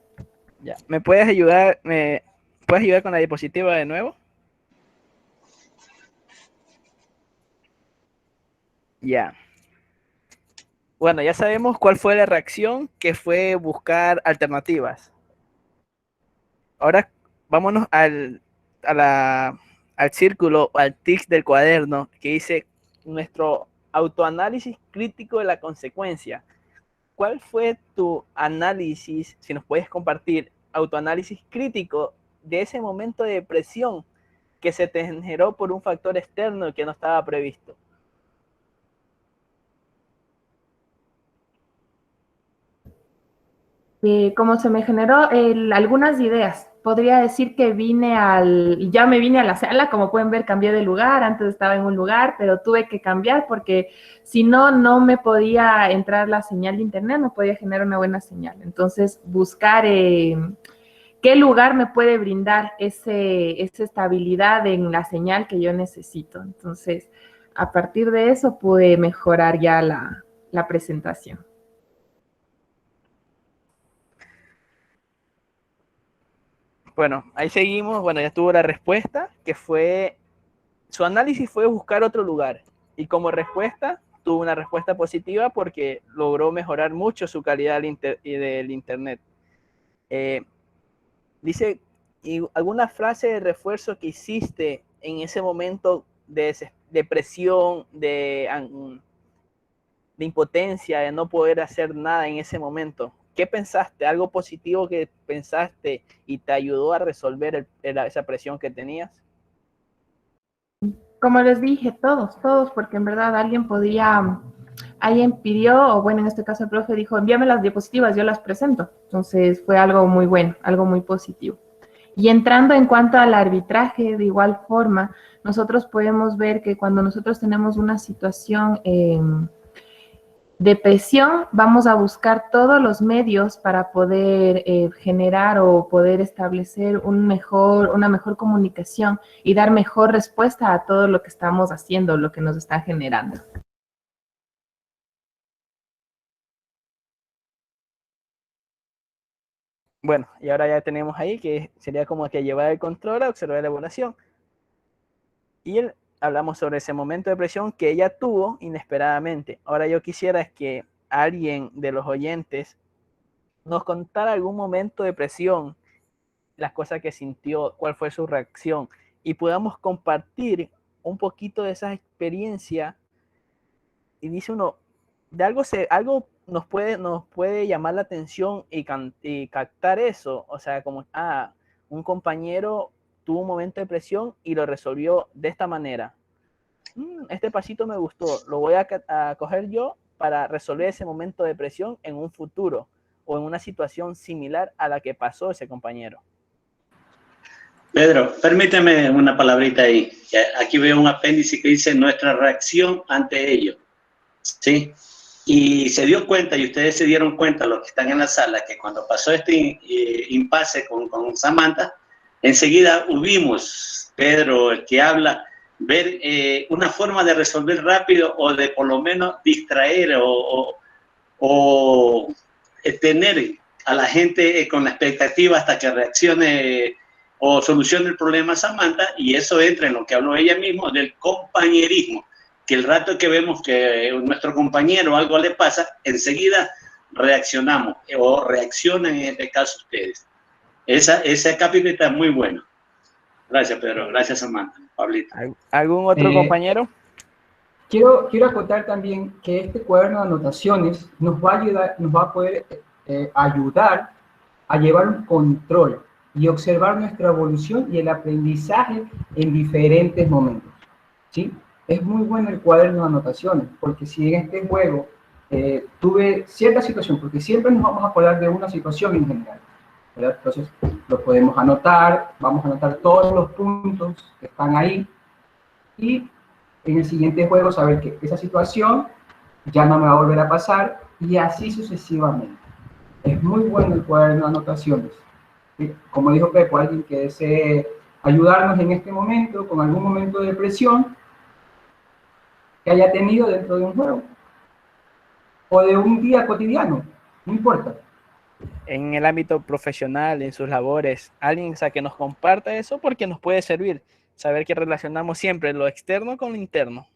Ya. ¿Me puedes ayudar con la diapositiva de nuevo? Ya. Bueno, ya sabemos cuál fue la reacción, que fue buscar alternativas. Ahora vámonos al círculo, al tics del cuaderno, que dice nuestro autoanálisis crítico de la consecuencia. ¿Cuál fue tu análisis, si nos puedes compartir, autoanálisis crítico de ese momento de depresión que se te generó por un factor externo que no estaba previsto? Como se me generó algunas ideas. Podría decir que ya me vine a la sala, como pueden ver, cambié de lugar, antes estaba en un lugar, pero tuve que cambiar porque si no, no me podía entrar la señal de internet, no podía generar una buena señal. Entonces, buscar qué lugar me puede brindar esa estabilidad en la señal que yo necesito. Entonces, a partir de eso pude mejorar ya la presentación. Bueno, ahí seguimos. Bueno, ya tuvo la respuesta, que fue, su análisis fue buscar otro lugar. Y como respuesta, tuvo una respuesta positiva porque logró mejorar mucho su calidad del internet. Dice, ¿y alguna frase de refuerzo que hiciste en ese momento de depresión, de impotencia, de no poder hacer nada en ese momento? ¿Qué pensaste? ¿Algo positivo que pensaste y te ayudó a resolver esa presión que tenías? Como les dije, todos, porque en verdad alguien pidió, o bueno, en este caso el profe dijo, envíame las diapositivas, yo las presento. Entonces fue algo muy bueno, algo muy positivo. Y entrando en cuanto al arbitraje, de igual forma, nosotros podemos ver que cuando nosotros tenemos una situación de presión, vamos a buscar todos los medios para poder generar o poder establecer una mejor comunicación y dar mejor respuesta a todo lo que estamos haciendo, lo que nos está generando. Bueno, y ahora ya tenemos ahí que sería como que llevar el control a observar la evaluación. Y hablamos sobre ese momento de presión que ella tuvo inesperadamente. Ahora yo quisiera que alguien de los oyentes nos contara algún momento de presión, las cosas que sintió, cuál fue su reacción, y podamos compartir un poquito de esa experiencia. Y dice uno, de algo nos puede llamar la atención y captar eso. O sea, como, un compañero tuvo un momento de presión y lo resolvió de esta manera. Este pasito me gustó, lo voy a coger yo para resolver ese momento de presión en un futuro o en una situación similar a la que pasó ese compañero. Pedro, permíteme una palabrita ahí. Aquí veo un apéndice que dice nuestra reacción ante ello. ¿Sí? Y se dio cuenta, y ustedes se dieron cuenta, los que están en la sala, que cuando pasó este impasse con Samantha, enseguida hubimos, Pedro, el que habla, ver una forma de resolver rápido o de por lo menos distraer o tener a la gente con la expectativa hasta que reaccione o solucione el problema Samantha, y eso entra en lo que habló ella misma del compañerismo, que el rato que vemos que nuestro compañero algo le pasa, enseguida reaccionamos o reaccionan en este caso ustedes. Ese capítulo está muy bueno. Gracias, Pedro. Gracias, Samantha. Pablito. ¿Algún otro compañero? Quiero acotar también que este cuaderno de anotaciones nos va a ayudar, nos va a poder ayudar a llevar un control y observar nuestra evolución y el aprendizaje en diferentes momentos, ¿sí? Es muy bueno el cuaderno de anotaciones, porque si en este juego tuve cierta situación, porque siempre nos vamos a acordar de una situación en general, ¿verdad? Entonces lo podemos anotar, vamos a anotar todos los puntos que están ahí y en el siguiente juego saber que esa situación ya no me va a volver a pasar y así sucesivamente. Es muy bueno el cuaderno de anotaciones. ¿Sí? Como dijo Pepo, alguien que desee ayudarnos en este momento, con algún momento de presión que haya tenido dentro de un juego o de un día cotidiano, no importa. En el ámbito profesional, en sus labores, alguien que nos comparta eso porque nos puede servir. Saber que relacionamos siempre lo externo con lo interno.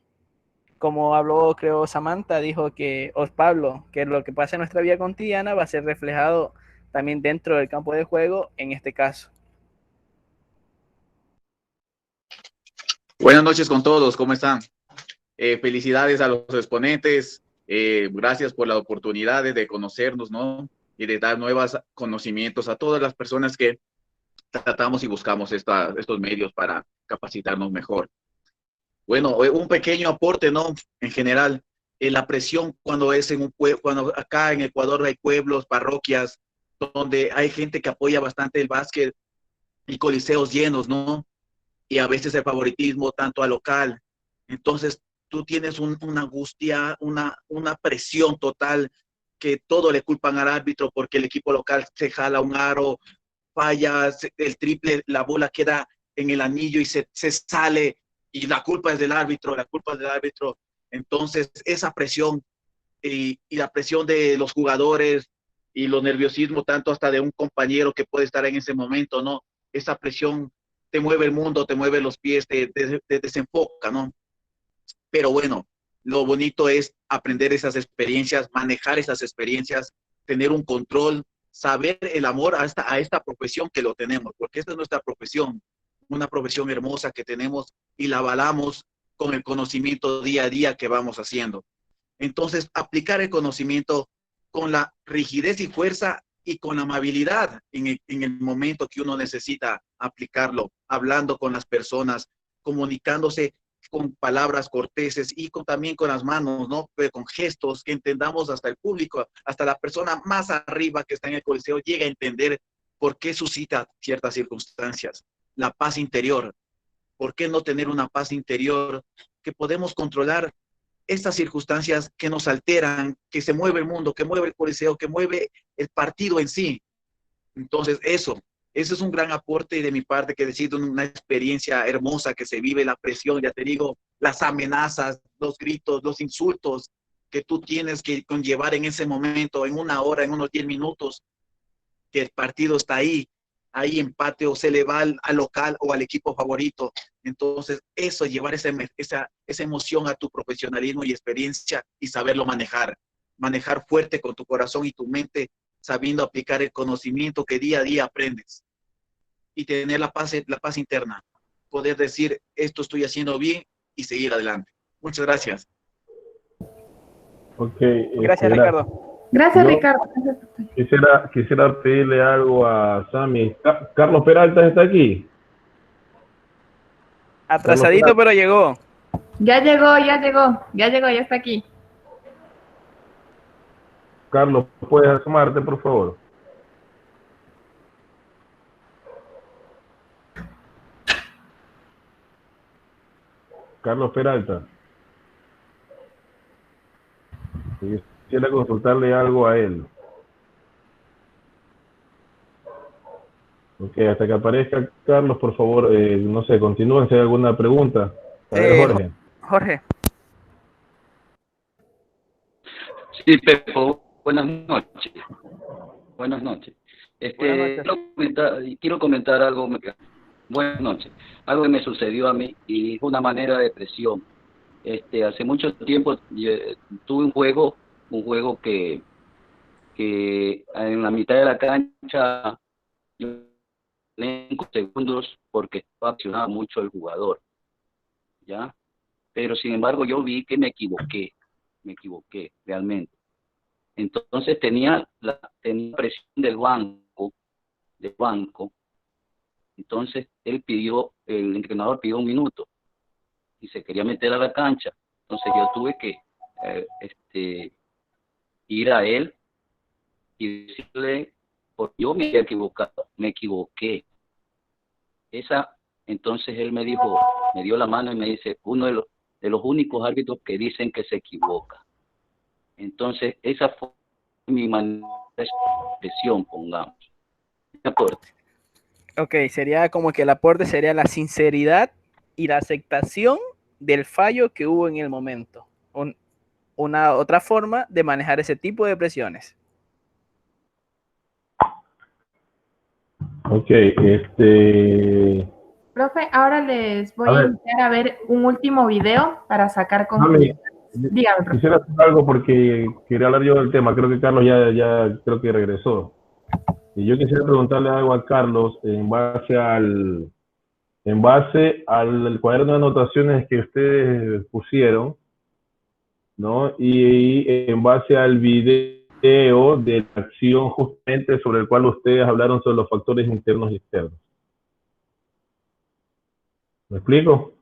Como habló, creo, Samantha, dijo que, o Pablo, que lo que pasa en nuestra vida cotidiana va a ser reflejado también dentro del campo de juego, en este caso. Buenas noches con todos, ¿cómo están? Felicidades a los exponentes, gracias por la oportunidad de conocernos, ¿no? Y de dar nuevos conocimientos a todas las personas que tratamos y buscamos estos medios para capacitarnos mejor. Bueno, un pequeño aporte, ¿no? En general, la presión cuando es en un pueblo, cuando acá en Ecuador hay pueblos, parroquias, donde hay gente que apoya bastante el básquet y coliseos llenos, ¿no? Y a veces el favoritismo tanto al local. Entonces, tú tienes una angustia, una presión total, que todo le culpan al árbitro porque el equipo local se jala un aro, falla el triple, la bola queda en el anillo y se sale, y la culpa es del árbitro, la culpa es del árbitro. Entonces, esa presión y la presión de los jugadores y los nerviosismos, tanto hasta de un compañero que puede estar en ese momento, ¿no? Esa presión te mueve el mundo, te mueve los pies, te desenfoca, ¿no? Pero bueno, lo bonito es aprender esas experiencias, manejar esas experiencias, tener un control, saber el amor a esta profesión que lo tenemos, porque esta es nuestra profesión, una profesión hermosa que tenemos y la avalamos con el conocimiento día a día que vamos haciendo. Entonces, aplicar el conocimiento con la rigidez y fuerza y con amabilidad en el momento que uno necesita aplicarlo, hablando con las personas, comunicándose con palabras corteses y también con las manos, ¿no? Pero con gestos que entendamos hasta el público, hasta la persona más arriba que está en el coliseo llega a entender por qué suscita ciertas circunstancias. La paz interior. ¿Por qué no tener una paz interior que podemos controlar estas circunstancias que nos alteran, que se mueve el mundo, que mueve el coliseo, que mueve el partido en sí? Entonces, eso es un gran aporte de mi parte, que decir, una experiencia hermosa que se vive, la presión, ya te digo, las amenazas, los gritos, los insultos que tú tienes que conllevar en ese momento, en una hora, en unos 10 minutos, que el partido está ahí empate o se le va al local o al equipo favorito. Entonces, eso, llevar esa emoción a tu profesionalismo y experiencia y saberlo manejar fuerte con tu corazón y tu mente, sabiendo aplicar el conocimiento que día a día aprendes y tener la paz interna, poder decir, esto estoy haciendo bien y seguir adelante. Muchas gracias. Okay, gracias, Ricardo. Gracias, Ricardo. Quisiera pedirle algo a Sammy. Carlos Peralta está aquí. Atrasadito, pero llegó. Ya está aquí. Carlos, ¿puedes asomarte, por favor? Carlos Peralta. Quisiera consultarle algo a él. Ok, hasta que aparezca Carlos, por favor, no sé, continúen si hay alguna pregunta. A ver, Jorge. Jorge. Sí, Pepo, buenas noches. Buenas noches. Quiero comentar algo. Buenas noches. Algo que me sucedió a mí y fue una manera de presión. Hace mucho tiempo tuve un juego que que en la mitad de la cancha, 5 segundos, porque estaba accionado mucho el jugador, ¿ya? Pero sin embargo yo vi que me equivoqué realmente. Entonces tenía presión del banco. Entonces el entrenador pidió 1 minuto y se quería meter a la cancha. Entonces yo tuve que ir a él y decirle, porque yo me había equivocado, me equivoqué. Entonces él me dijo, me dio la mano y me dice, uno de los únicos árbitros que dicen que se equivoca. Entonces esa fue mi manera de expresión, pongamos. Aporte. Ok, sería como que el aporte sería la sinceridad y la aceptación del fallo que hubo en el momento. Una otra forma de manejar ese tipo de presiones. Ok, Profe, ahora les voy a invitar a ver un último video para sacar conclusiones. Dígame, profe. Quisiera hacer algo porque quería hablar yo del tema. Creo que Carlos ya creo que regresó. Y yo quisiera preguntarle algo a Carlos en base al cuaderno de anotaciones que ustedes pusieron, ¿no? Y en base al video de la acción justamente sobre el cual ustedes hablaron sobre los factores internos y externos. ¿Me explico?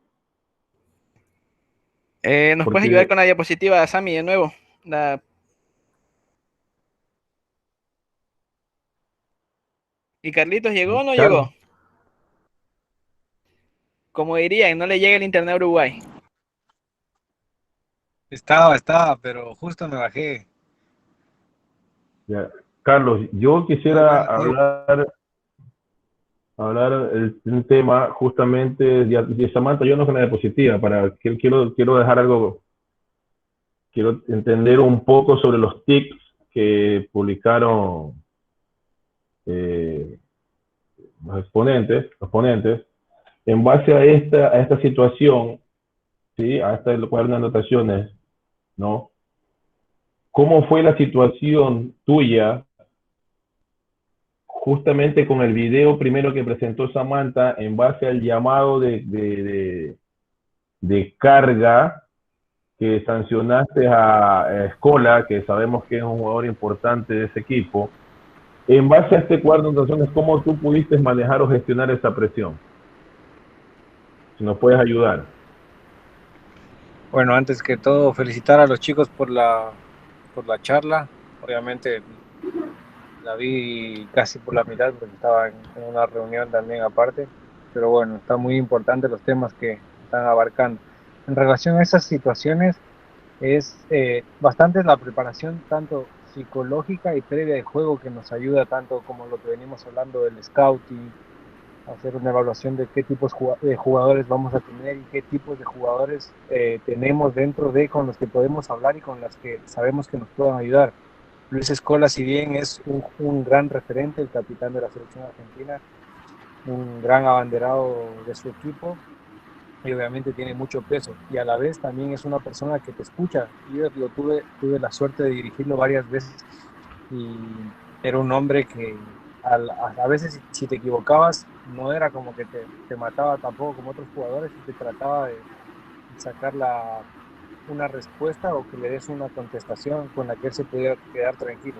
¿Nos puedes ayudar con la diapositiva, Sammy, de nuevo? ¿Y Carlitos llegó o no llegó? Como dirían, no le llega el internet a Uruguay. Estaba, pero justo me bajé. Ya. Carlos, yo quisiera hablar un tema justamente de Samantha, yo no con la diapositiva, quiero dejar algo, quiero entender un poco sobre los tips que publicaron los ponentes, en base a esta situación, ¿sí? A este cuaderno de anotaciones, ¿no? ¿Cómo fue la situación tuya justamente con el video primero que presentó Samantha en base al llamado de carga que sancionaste a Escola, que sabemos que es un jugador importante de ese equipo? En base a este cuadro de anotaciones, ¿cómo tú pudiste manejar o gestionar esa presión? Si nos puedes ayudar. Bueno, antes que todo, felicitar a los chicos por la charla. Obviamente la vi casi por la mitad porque estaba en una reunión también aparte, pero bueno, está muy importante los temas que están abarcando. En relación a esas situaciones, es bastante la preparación tanto psicológica y previa de juego que nos ayuda tanto como lo que venimos hablando del scouting, hacer una evaluación de qué tipos de jugadores vamos a tener y qué tipos de jugadores tenemos dentro de con los que podemos hablar y con los que sabemos que nos puedan ayudar. Luis Escola, si bien es un gran referente, el capitán de la selección argentina, un gran abanderado de su equipo, y obviamente tiene mucho peso, y a la vez también es una persona que te escucha. Yo tuve la suerte de dirigirlo varias veces, y era un hombre que a veces si te equivocabas, no era como que te mataba tampoco como otros jugadores, y te trataba de sacar una respuesta o que le des una contestación con la que él se pudiera quedar tranquilo.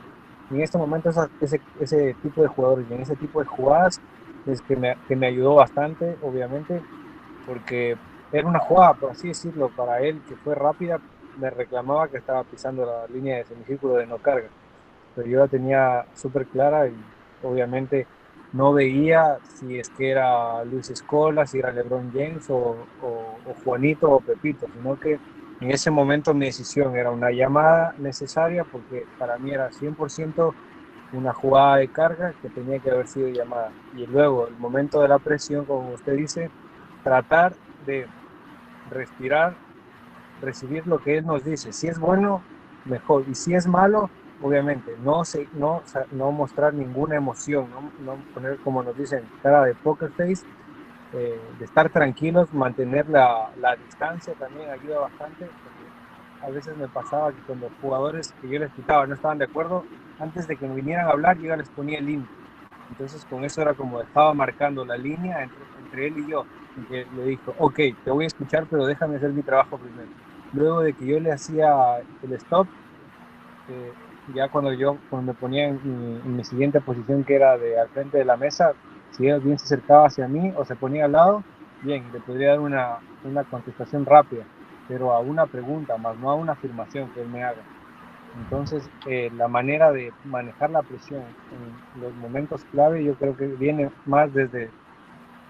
Y en este momento ese tipo de jugadores y en ese tipo de jugadas es que me ayudó bastante, obviamente, porque era una jugada, por así decirlo, para él que fue rápida. Me reclamaba que estaba pisando la línea de semicírculo de no carga, pero yo la tenía súper clara y obviamente no veía si es que era Luis Escola, si era LeBron James o Juanito o Pepito, sino que en ese momento mi decisión era una llamada necesaria porque para mí era 100% una jugada de carga que tenía que haber sido llamada. Y luego, el momento de la presión, como usted dice, tratar de respirar, recibir lo que él nos dice. Si es bueno, mejor. Y si es malo, obviamente, no mostrar ninguna emoción, no poner, como nos dicen, cara de poker face, de estar tranquilos, mantener la distancia también ayuda bastante. Porque a veces me pasaba que cuando jugadores que yo les quitaba no estaban de acuerdo, antes de que me vinieran a hablar, yo ya les ponía el línea. Entonces con eso era como estaba marcando la línea entre él y yo. Y que le dijo, ok, te voy a escuchar, pero déjame hacer mi trabajo primero. Luego de que yo le hacía el stop, ya cuando me ponía en mi siguiente posición, que era al frente de la mesa, si él bien se acercaba hacia mí o se ponía al lado, bien, le podría dar una contestación rápida, pero a una pregunta, más no a una afirmación que él me haga. Entonces, la manera de manejar la presión en los momentos clave, yo creo que viene más desde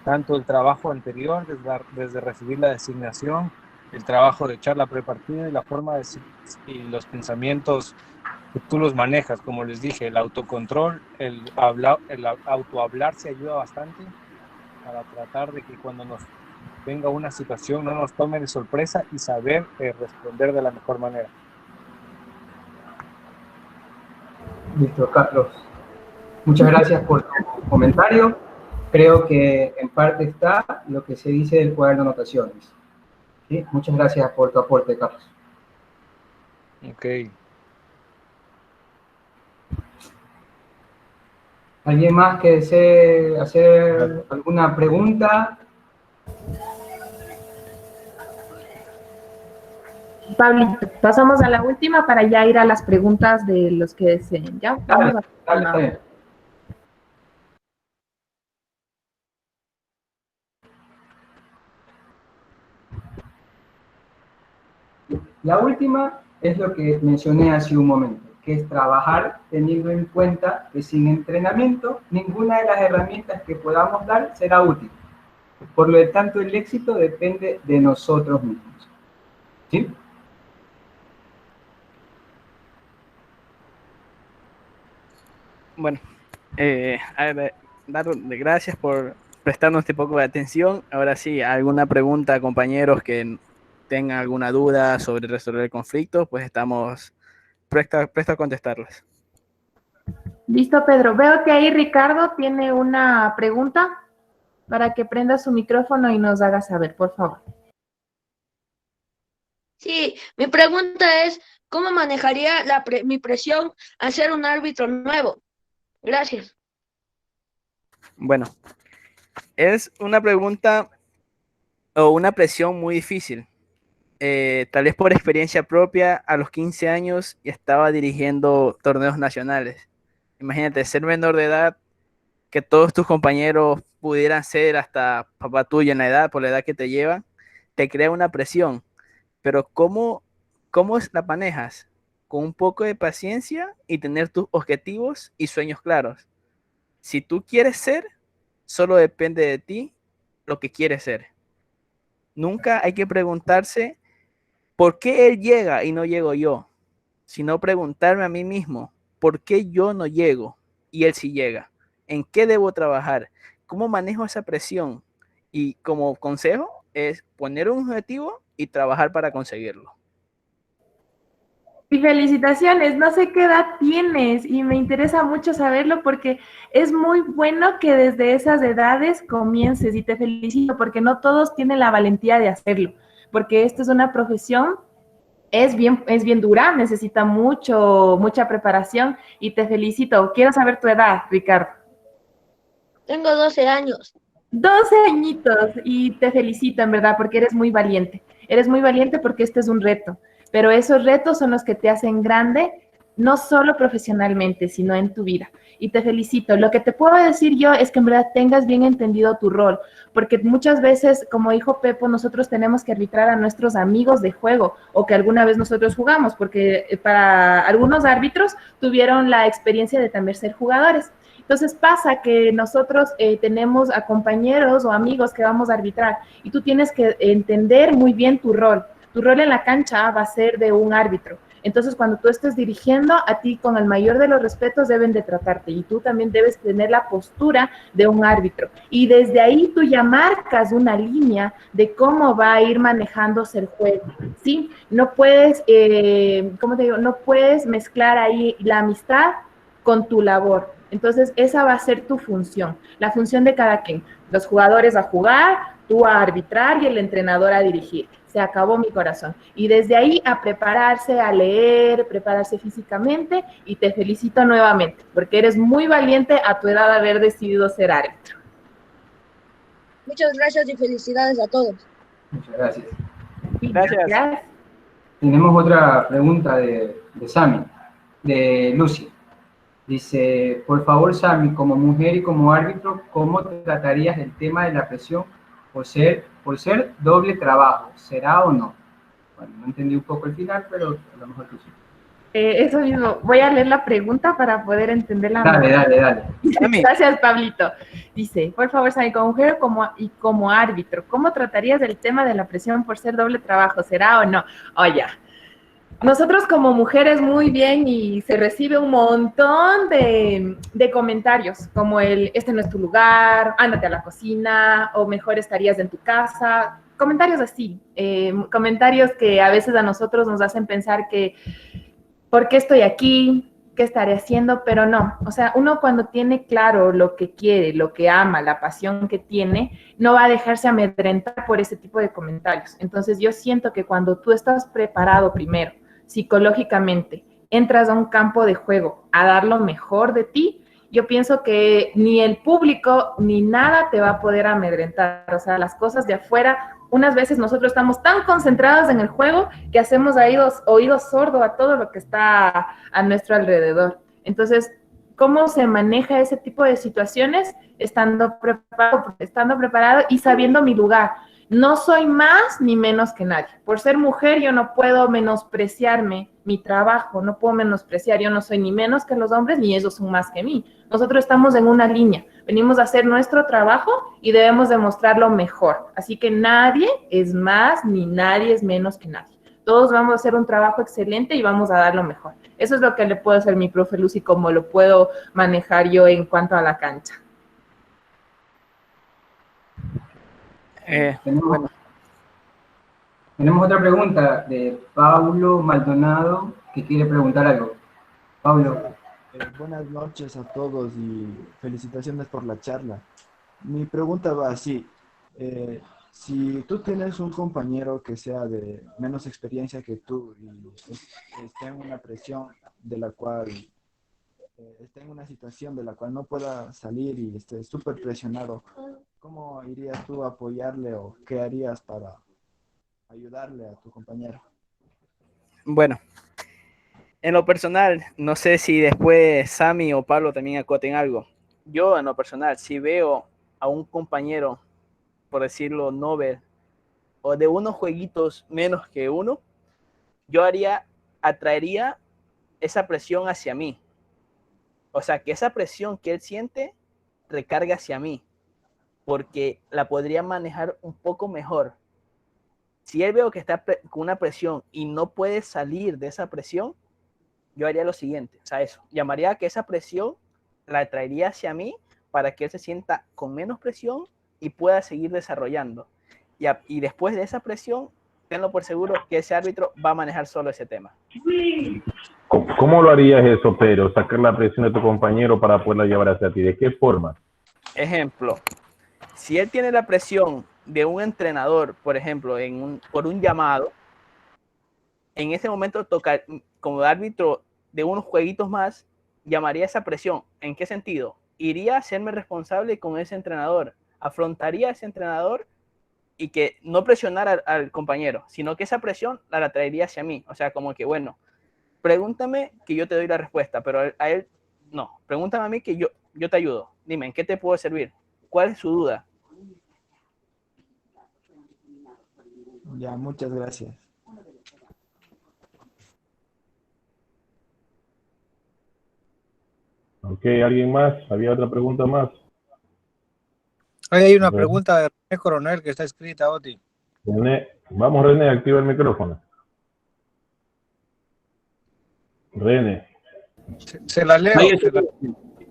tanto el trabajo anterior, desde recibir la designación, el trabajo de charla prepartida y la forma y los pensamientos que tú los manejas. Como les dije, el autocontrol, el autohablarse ayuda bastante para tratar de que cuando nos venga una situación no nos tome de sorpresa y saber responder de la mejor manera. Listo, Carlos. Muchas gracias por tu comentario. Creo que en parte está lo que se dice del cuaderno de anotaciones. ¿Sí? Muchas gracias por tu aporte, Carlos. Ok. ¿Alguien más que desee hacer alguna pregunta? Pablito, pasamos a la última para ya ir a las preguntas de los que deseen. ¿Ya? Vamos Dale. La última es lo que mencioné hace un momento, que es trabajar teniendo en cuenta que sin entrenamiento ninguna de las herramientas que podamos dar será útil. Por lo tanto, el éxito depende de nosotros mismos. ¿Sí? Bueno, gracias por prestarnos este poco de atención. Ahora sí, alguna pregunta, compañeros, que tengan alguna duda sobre resolver el conflicto, pues estamos prestos a contestarlas. Listo, Pedro. Veo que ahí Ricardo tiene una pregunta para que prenda su micrófono y nos haga saber, por favor. Sí, mi pregunta es, ¿cómo manejaría mi presión al ser un árbitro nuevo? Gracias. Bueno, es una pregunta o una presión muy difícil. Tal vez por experiencia propia, a los 15 años ya estaba dirigiendo torneos nacionales. Imagínate, ser menor de edad, que todos tus compañeros pudieran ser hasta papá tuyo en la edad, por la edad que te llevan, te crea una presión. Pero ¿cómo la manejas? Con un poco de paciencia y tener tus objetivos y sueños claros. Si tú quieres ser, solo depende de ti lo que quieres ser. Nunca hay que preguntarse ¿por qué él llega y no llego yo? Sino preguntarme a mí mismo, ¿por qué yo no llego y él sí llega? ¿En qué debo trabajar? ¿Cómo manejo esa presión? Y como consejo es poner un objetivo y trabajar para conseguirlo. Y felicitaciones, no sé qué edad tienes y me interesa mucho saberlo porque es muy bueno que desde esas edades comiences y te felicito porque no todos tienen la valentía de hacerlo, porque esta es una profesión, es bien dura, necesita mucha preparación y te felicito. Quiero saber tu edad, Ricardo. Tengo 12 años. 12 añitos y te felicito en verdad porque eres muy valiente. Eres muy valiente porque este es un reto. Pero esos retos son los que te hacen grande, no solo profesionalmente, sino en tu vida. Y te felicito. Lo que te puedo decir yo es que en verdad tengas bien entendido tu rol, porque muchas veces, como dijo Pepo, nosotros tenemos que arbitrar a nuestros amigos de juego o que alguna vez nosotros jugamos, porque para algunos árbitros tuvieron la experiencia de también ser jugadores. Entonces pasa que nosotros tenemos a compañeros o amigos que vamos a arbitrar y tú tienes que entender muy bien tu rol. Tu rol en la cancha va a ser de un árbitro. Entonces, cuando tú estés dirigiendo, a ti con el mayor de los respetos deben de tratarte y tú también debes tener la postura de un árbitro. Y desde ahí tú ya marcas una línea de cómo va a ir manejándose el juego, ¿sí? No puedes, ¿cómo te digo? No puedes mezclar ahí la amistad con tu labor. Entonces, esa va a ser tu función, la función de cada quien. Los jugadores a jugar, tú a arbitrar y el entrenador a dirigir. se acabó mi corazón. Y desde ahí a prepararse, a leer, prepararse físicamente, y te felicito nuevamente, porque eres muy valiente a tu edad de haber decidido ser árbitro. Muchas gracias y felicidades a todos. Muchas gracias. Gracias. Tenemos otra pregunta de Sami, de Lucy. Dice, por favor, Sami, como mujer y como árbitro, ¿cómo tratarías el tema de la presión por ser doble trabajo? ¿Será o no? Bueno, no entendí un poco el final, pero a lo mejor tú sí. Eso mismo, voy a leer la pregunta para poder entenderla. Dale. Gracias, Pablito. Dice, por favor, Sami, como mujer y como árbitro, ¿cómo tratarías el tema de la presión por ser doble trabajo? ¿Será o no? Oye, nosotros como mujeres muy bien, y se recibe un montón de comentarios, como este no es tu lugar, ándate a la cocina, o mejor estarías en tu casa, comentarios así, comentarios que a veces a nosotros nos hacen pensar que ¿por qué estoy aquí? ¿Qué estaré haciendo? Pero no, o sea, uno cuando tiene claro lo que quiere, lo que ama, la pasión que tiene, no va a dejarse amedrentar por ese tipo de comentarios. Entonces yo siento que cuando tú estás preparado primero, psicológicamente, entras a un campo de juego a dar lo mejor de ti, yo pienso que ni el público ni nada te va a poder amedrentar. O sea, las cosas de afuera, unas veces nosotros estamos tan concentrados en el juego que hacemos oídos sordos a todo lo que está a nuestro alrededor. Entonces, ¿cómo se maneja ese tipo de situaciones? Estando preparado y sabiendo mi lugar. No soy más ni menos que nadie. Por ser mujer, yo no puedo menospreciarme mi trabajo, no puedo menospreciar, yo no soy ni menos que los hombres, ni ellos son más que mí. Nosotros estamos en una línea, venimos a hacer nuestro trabajo y debemos demostrarlo mejor. Así que nadie es más ni nadie es menos que nadie. Todos vamos a hacer un trabajo excelente y vamos a dar lo mejor. Eso es lo que le puedo hacer mi profe Lucy, como lo puedo manejar yo en cuanto a la cancha. Tenemos otra pregunta de Pablo Maldonado, que quiere preguntar algo. Pablo. Buenas noches a todos y felicitaciones por la charla. Mi pregunta va así. Si tú tienes un compañero que sea de menos experiencia que tú y esté en una presión de la cual, esté en una situación de la cual no pueda salir y esté súper presionado, ¿cómo irías tú a apoyarle o qué harías para ayudarle a tu compañero? Bueno, en lo personal, no sé si después Sami o Pablo también acoten algo. Yo, en lo personal, si veo a un compañero, por decirlo, novel, o de unos jueguitos menos que uno, yo atraería esa presión hacia mí. O sea, que esa presión que él siente recarga hacia mí, porque la podría manejar un poco mejor. Si él veo que está con una presión y no puede salir de esa presión, yo haría lo siguiente, o sea, eso, llamaría a que esa presión la traería hacia mí para que él se sienta con menos presión y pueda seguir desarrollando. Y después de esa presión, tenlo por seguro que ese árbitro va a manejar solo ese tema. ¿Cómo lo harías eso, Pedro? Sacar la presión de tu compañero para poderla llevar hacia ti. ¿De qué forma? Ejemplo, si él tiene la presión de un entrenador, por ejemplo, por un llamado, en ese momento toca, como árbitro de unos jueguitos más, llamaría esa presión. ¿En qué sentido? Iría a hacerme responsable con ese entrenador, afrontaría a ese entrenador y que no presionara al compañero, sino que esa presión la traería hacia mí. O sea, como que, bueno, pregúntame que yo te doy la respuesta, pero a él no. Pregúntame a mí que yo te ayudo. Dime, ¿en qué te puedo servir? ¿Cuál es su duda? Ya, muchas gracias. Ok, ¿alguien más? ¿Había otra pregunta más? Hay una pregunta de René Coronel que está escrita, Oti. René, vamos, René, activa el micrófono. René. Se la leo.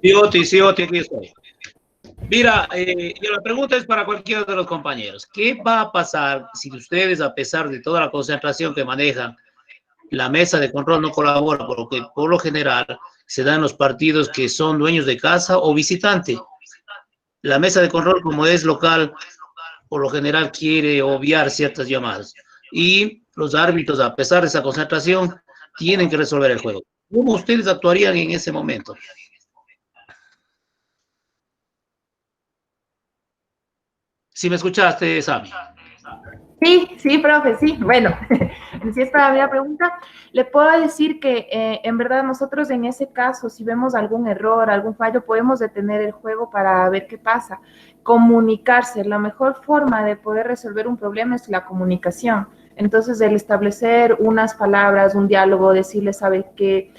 Sí, Oti, aquí estoy. Mira, la pregunta es para cualquiera de los compañeros. ¿Qué va a pasar si ustedes, a pesar de toda la concentración que manejan, la mesa de control no colabora? Porque por lo general se dan los partidos que son dueños de casa o visitante. La mesa de control, como es local, por lo general quiere obviar ciertas llamadas. y los árbitros, a pesar de esa concentración, tienen que resolver el juego. ¿Cómo ustedes actuarían en ese momento? Si me escuchaste, Sami. Sí, profe, sí. Bueno, si es para mí la pregunta, le puedo decir que en verdad nosotros en ese caso, si vemos algún error, algún fallo, podemos detener el juego para ver qué pasa. Comunicarse, la mejor forma de poder resolver un problema es la comunicación. Entonces, el establecer unas palabras, un diálogo, decirles, ¿sabe qué?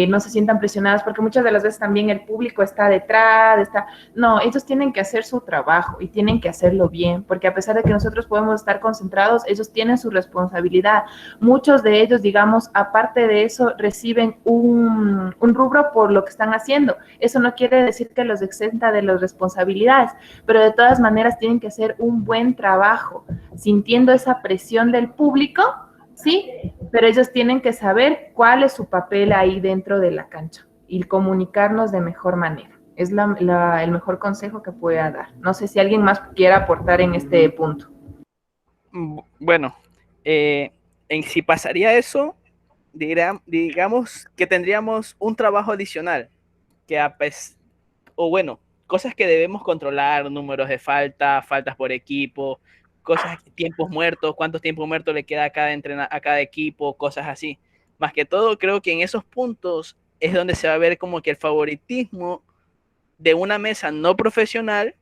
No se sientan presionadas, porque muchas de las veces también el público está detrás, No, ellos tienen que hacer su trabajo y tienen que hacerlo bien, porque a pesar de que nosotros podemos estar concentrados, ellos tienen su responsabilidad. Muchos de ellos, digamos, aparte de eso, reciben un rubro por lo que están haciendo. Eso no quiere decir que los exenta de las responsabilidades, pero de todas maneras tienen que hacer un buen trabajo, sintiendo esa presión del público, ¿sí? Pero ellos tienen que saber cuál es su papel ahí dentro de la cancha y comunicarnos de mejor manera. Es el mejor consejo que pueda dar. No sé si alguien más quiera aportar en este punto. Bueno, si pasaría eso, digamos que tendríamos un trabajo adicional, que o bueno, cosas que debemos controlar, números de faltas por equipo, cosas, tiempos muertos, cuántos tiempos muertos le queda a cada equipo, cosas así. Más que todo, creo que en esos puntos es donde se va a ver como que el favoritismo de una mesa no profesional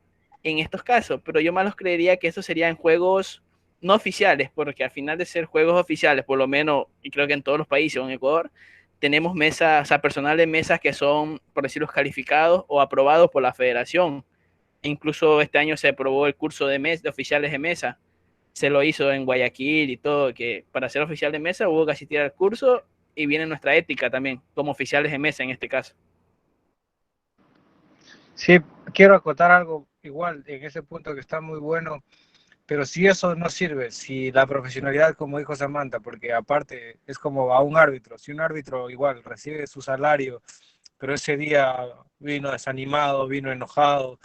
en estos casos, pero yo más los creería que eso serían juegos no oficiales, porque al final de ser juegos oficiales, por lo menos, y creo que en todos los países o en Ecuador, tenemos mesas, o sea, personal de mesas que son, por decirlo, calificados o aprobados por la federación. E incluso este año se aprobó el curso de oficiales de mesa. Se lo hizo en Guayaquil y todo, que para ser oficial de mesa hubo que asistir al curso y viene nuestra ética también, como oficiales de mesa en este caso. Sí, quiero acotar algo igual en ese punto que está muy bueno, pero si eso no sirve, si la profesionalidad, como dijo Samantha, porque aparte es como a un árbitro, si un árbitro igual recibe su salario, pero ese día vino desanimado, vino enojado,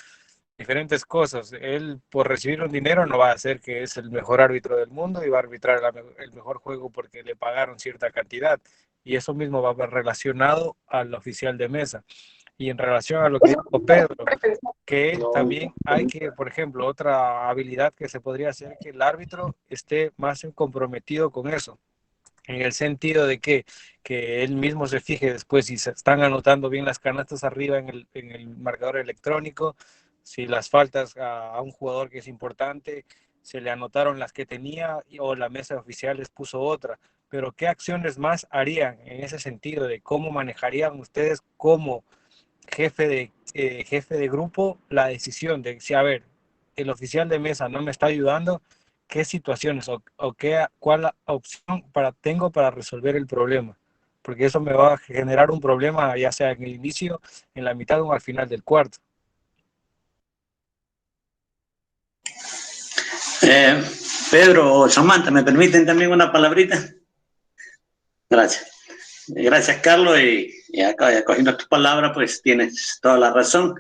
diferentes cosas, él por recibir un dinero no va a ser que es el mejor árbitro del mundo y va a arbitrar el mejor juego porque le pagaron cierta cantidad, y eso mismo va relacionado al oficial de mesa. Y en relación a lo que dijo Pedro, que también hay que, por ejemplo, otra habilidad que se podría hacer, que el árbitro esté más comprometido con eso, en el sentido de que él mismo se fije después si se están anotando bien las canastas arriba en el marcador electrónico, si las faltas a un jugador que es importante, se le anotaron las que tenía o la mesa oficial les puso otra. Pero ¿qué acciones más harían en ese sentido de cómo manejarían ustedes como jefe de grupo la decisión de si, a ver, el oficial de mesa no me está ayudando, qué situaciones o cuál opción tengo para resolver el problema? Porque eso me va a generar un problema, ya sea en el inicio, en la mitad o al final del cuarto. Pedro o Samantha, ¿me permiten también una palabrita? Gracias. Gracias, Carlos, y acá, cogiendo tu palabra, pues tienes toda la razón.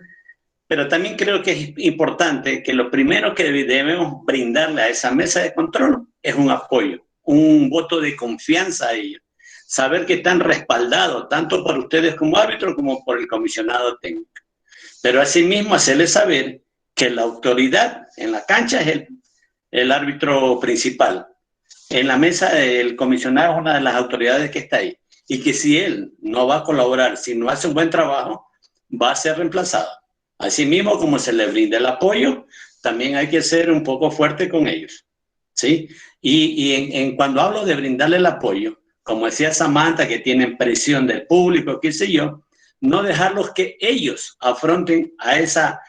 Pero también creo que es importante que lo primero que debemos brindarle a esa mesa de control es un apoyo, un voto de confianza a ellos. Saber que están respaldados, tanto por ustedes como árbitros como por el comisionado técnico. Pero asimismo hacerles saber que la autoridad en la cancha es el árbitro principal. En la mesa el comisionado es una de las autoridades que está ahí. Y que si él no va a colaborar, si no hace un buen trabajo, va a ser reemplazado. Asimismo, como se le brinda el apoyo, también hay que ser un poco fuerte con ellos, ¿sí? Y cuando hablo de brindarle el apoyo, como decía Samantha, que tienen presión del público, qué sé yo, no dejarlos que ellos afronten a esa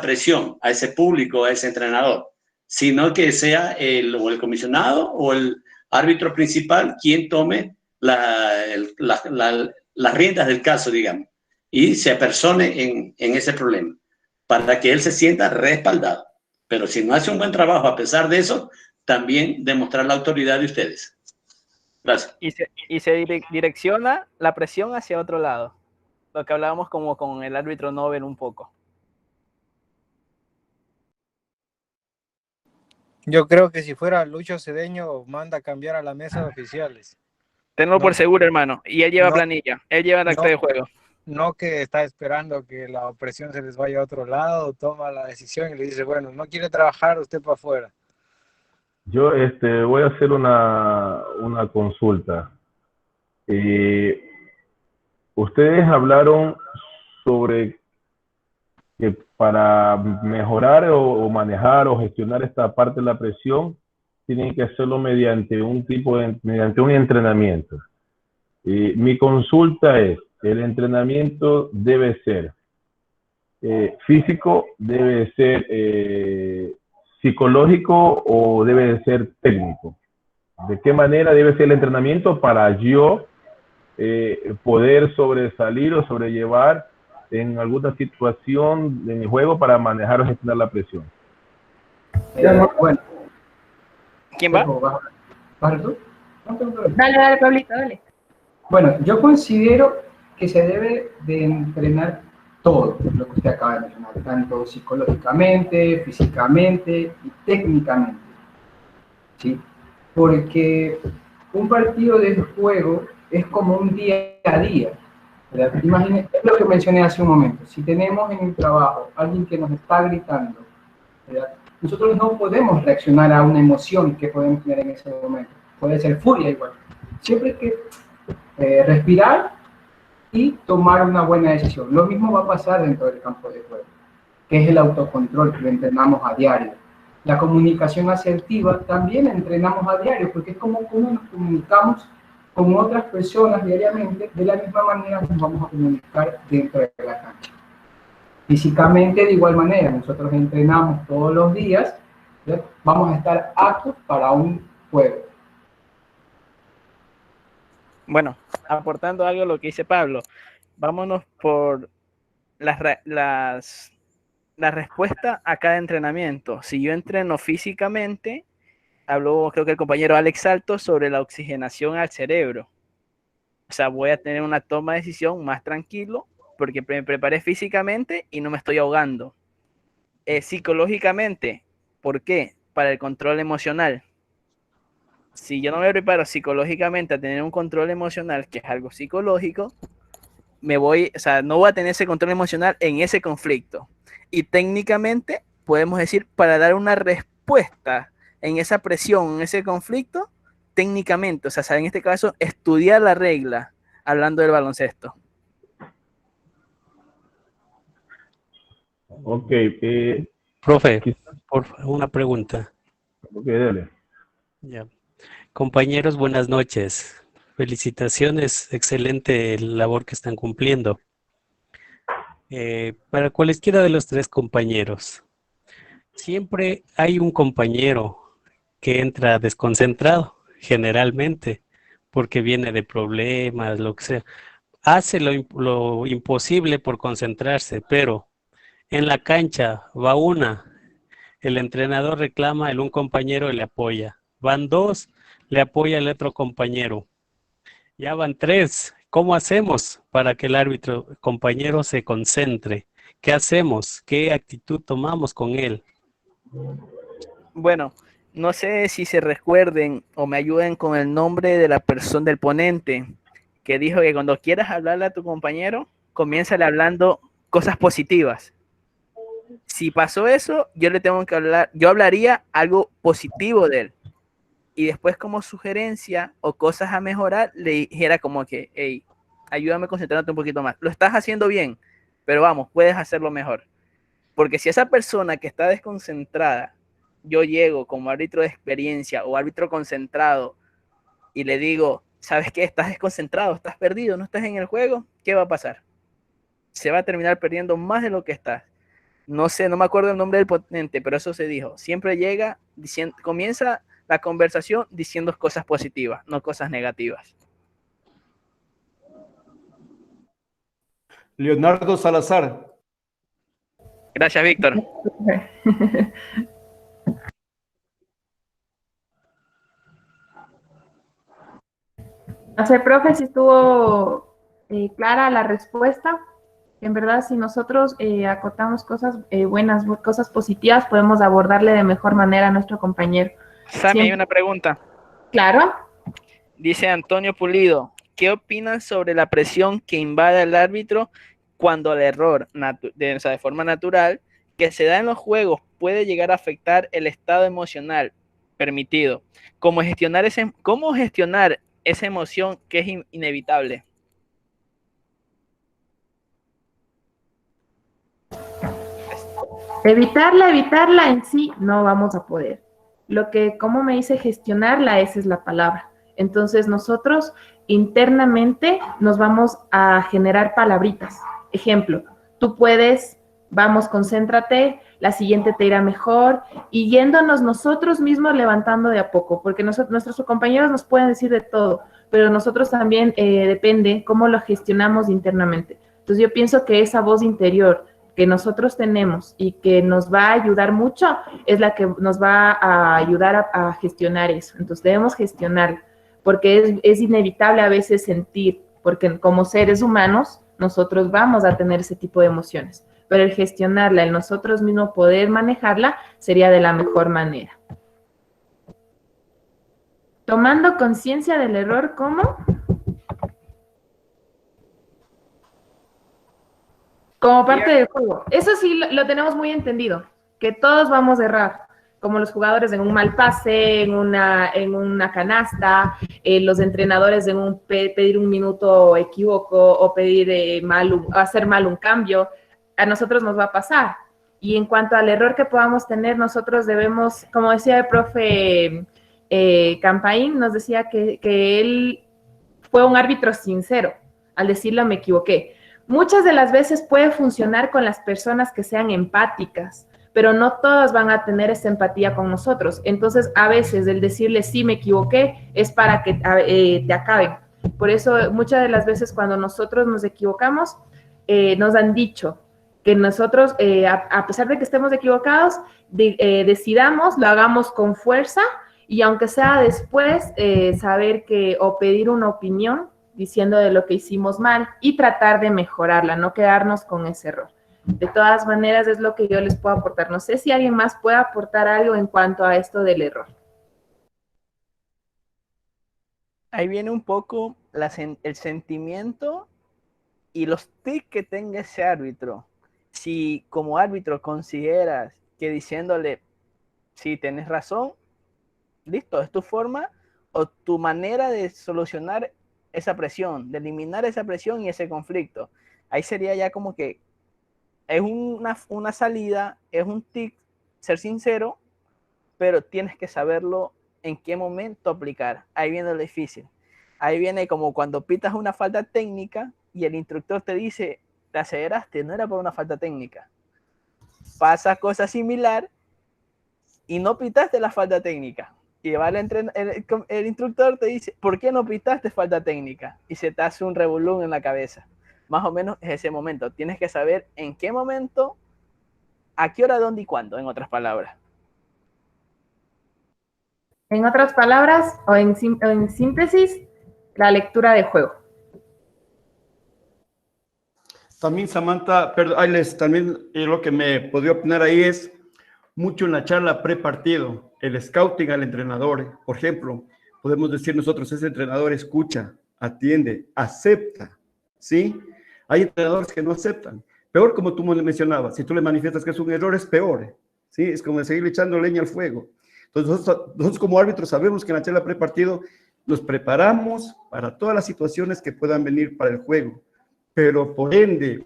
presión, a ese público, a ese entrenador, sino que sea o el comisionado o el árbitro principal quien tome las riendas del caso, digamos, y se apersone en ese problema, para que él se sienta respaldado. Pero si no hace un buen trabajo, a pesar de eso, también demostrar la autoridad de ustedes. Gracias. Y se direcciona la presión hacia otro lado, lo que hablábamos como con el árbitro Nobel un poco. Yo creo que si fuera Lucho Cedeño, manda a cambiar a la mesa de oficiales. Tenlo por seguro, hermano. Y él lleva planilla, él lleva el acta de juego. No que está esperando que la opresión se les vaya a otro lado, toma la decisión y le dice, bueno, no quiere trabajar, usted para afuera. Yo voy a hacer una consulta. Ustedes hablaron sobre que para mejorar o manejar o gestionar esta parte de la presión, tienen que hacerlo mediante mediante un entrenamiento. Mi consulta es, ¿el entrenamiento debe ser físico, debe ser psicológico o debe de ser técnico? ¿De qué manera debe ser el entrenamiento para yo poder sobresalir o sobrellevar en alguna situación de mi juego para manejar o gestionar la presión? Bueno. ¿Quién va? ¿Vas tú? Dale, Pablito, dale. Bueno, yo considero que se debe de entrenar todo lo que usted acaba de mencionar, tanto psicológicamente, físicamente y técnicamente, ¿sí? Porque un partido de juego es como un día a día, ¿verdad? Imagínense, es lo que mencioné hace un momento, si tenemos en el trabajo alguien que nos está gritando, ¿verdad? Nosotros no podemos reaccionar a una emoción que podemos tener en ese momento, puede ser furia igual, siempre hay que respirar y tomar una buena decisión. Lo mismo va a pasar dentro del campo de juego, que es el autocontrol que lo entrenamos a diario. La comunicación asertiva también la entrenamos a diario, porque es como nos comunicamos con otras personas diariamente, de la misma manera nos vamos a comunicar dentro de la cancha. Físicamente, de igual manera, nosotros entrenamos todos los días, ¿sí? Vamos a estar aptos para un juego. Bueno, aportando algo a lo que dice Pablo, vámonos por la respuesta a cada entrenamiento. Si yo entreno físicamente, habló creo que el compañero Alex Salto sobre la oxigenación al cerebro. O sea, voy a tener una toma de decisión más tranquilo porque me preparé físicamente y no me estoy ahogando. Psicológicamente, ¿por qué? Para el control emocional. Si yo no me preparo psicológicamente a tener un control emocional, que es algo psicológico, no voy a tener ese control emocional en ese conflicto. Y técnicamente, podemos decir, para dar una respuesta en esa presión, en ese conflicto, técnicamente, o sea, en este caso, estudiar la regla, hablando del baloncesto. Ok. Profe, por favor, una pregunta. Ok, dale. Ya. Compañeros, buenas noches. Felicitaciones, excelente labor que están cumpliendo. Para cualesquiera de los tres compañeros, siempre hay un compañero que entra desconcentrado, generalmente, porque viene de problemas, lo que sea. Hace lo imposible por concentrarse, pero en la cancha va el entrenador reclama, un compañero le apoya. Van dos, le apoya el otro compañero. Ya van tres. ¿Cómo hacemos para que el árbitro compañero se concentre? ¿Qué hacemos? ¿Qué actitud tomamos con él? Bueno, no sé si se recuerden o me ayuden con el nombre de la persona del ponente que dijo que cuando quieras hablarle a tu compañero, comiénzale hablando cosas positivas. Si pasó eso, yo le tengo que hablar, yo hablaría algo positivo de él. Y después como sugerencia o cosas a mejorar, le dijera como que, hey, ayúdame a concentrarte un poquito más. Lo estás haciendo bien, pero vamos, puedes hacerlo mejor. Porque si esa persona que está desconcentrada, yo llego como árbitro de experiencia o árbitro concentrado y le digo, ¿sabes qué? Estás desconcentrado, estás perdido, no estás en el juego, ¿qué va a pasar? Se va a terminar perdiendo más de lo que estás. No sé, no me acuerdo el nombre del ponente, pero eso se dijo. Siempre llega, comienza la conversación diciendo cosas positivas, no cosas negativas. Leonardo Salazar. Gracias, Víctor. No sé, profe, si estuvo clara la respuesta. En verdad, si nosotros acotamos cosas buenas, cosas positivas, podemos abordarle de mejor manera a nuestro compañero. Sammy, hay una pregunta. Claro. Dice Antonio Pulido, ¿qué opinas sobre la presión que invade al árbitro cuando el error, o sea, de forma natural, que se da en los juegos puede llegar a afectar el estado emocional permitido? ¿Cómo gestionar esa emoción que es inevitable? Evitarla en sí no vamos a poder. ¿Cómo me dice gestionarla? Esa es la palabra. Entonces nosotros internamente nos vamos a generar palabritas. Ejemplo, tú puedes, vamos, concéntrate, la siguiente te irá mejor, y yéndonos nosotros mismos levantando de a poco, porque nuestros compañeros nos pueden decir de todo, pero nosotros también depende cómo lo gestionamos internamente. Entonces yo pienso que esa voz interior que nosotros tenemos y que nos va a ayudar mucho es la que nos va a ayudar a gestionar eso. Entonces debemos gestionar, porque es inevitable a veces sentir, porque como seres humanos nosotros vamos a tener ese tipo de emociones, pero el gestionarla, el nosotros mismos poder manejarla sería de la mejor manera. Tomando conciencia del error, ¿cómo? Como parte del juego. Eso sí lo tenemos muy entendido, que todos vamos a errar, como los jugadores en un mal pase, en una canasta, los entrenadores en pedir un minuto equívoco o pedir hacer mal un cambio. A nosotros nos va a pasar. Y en cuanto al error que podamos tener, nosotros debemos, como decía el profe Campaín, nos decía que él fue un árbitro sincero. Al decirlo, me equivoqué. Muchas de las veces puede funcionar con las personas que sean empáticas, pero no todas van a tener esa empatía con nosotros. Entonces, a veces el decirle sí, me equivoqué, es para que te acaben. Por eso, muchas de las veces cuando nosotros nos equivocamos, nos han dicho que nosotros, a pesar de que estemos equivocados, decidamos, lo hagamos con fuerza, y aunque sea después, saber o pedir una opinión diciendo de lo que hicimos mal y tratar de mejorarla, no quedarnos con ese error. De todas maneras, es lo que yo les puedo aportar. No sé si alguien más puede aportar algo en cuanto a esto del error. Ahí viene un poco el sentimiento y los tics que tenga ese árbitro. Si como árbitro consideras que diciéndole, sí, tenés razón, listo, es tu forma o tu manera de solucionar esa presión, de eliminar esa presión y ese conflicto. Ahí sería ya como que es una salida, es un tic, ser sincero, pero tienes que saberlo en qué momento aplicar. Ahí viene lo difícil. Ahí viene como cuando pitas una falta técnica y el instructor te dice, te aceleraste, no era por una falta técnica. Pasa cosa similar y no pitaste la falta técnica. Y va el instructor te dice, ¿por qué no pitaste falta técnica? Y se te hace un revolú en la cabeza. Más o menos es ese momento. Tienes que saber en qué momento, a qué hora, dónde y cuándo, en otras palabras. En otras palabras, o en síntesis, la lectura de juego. También, Samantha, perdón, Ailes, también lo que me podría opinar ahí es mucho en la charla pre-partido, el scouting al entrenador. Por ejemplo, podemos decir nosotros, ese entrenador escucha, atiende, acepta, ¿sí? Hay entrenadores que no aceptan. Peor, como tú me mencionabas, si tú le manifiestas que es un error, es peor, ¿sí? Es como seguir echando leña al fuego. Entonces, nosotros como árbitros sabemos que en la charla pre-partido nos preparamos para todas las situaciones que puedan venir para el juego, pero por ende,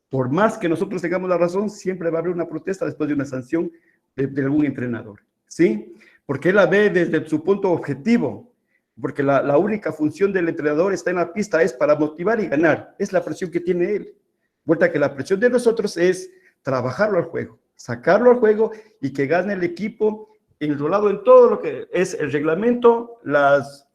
por más que nosotros tengamos la razón, siempre va a haber una protesta después de una sanción de algún entrenador, ¿sí? Porque él la ve desde su punto objetivo, porque la única función del entrenador está en la pista, es para motivar y ganar, es la presión que tiene él. Vuelta que la presión de nosotros es trabajarlo al juego, sacarlo al juego y que gane el equipo enrolado en todo lo que es el reglamento, las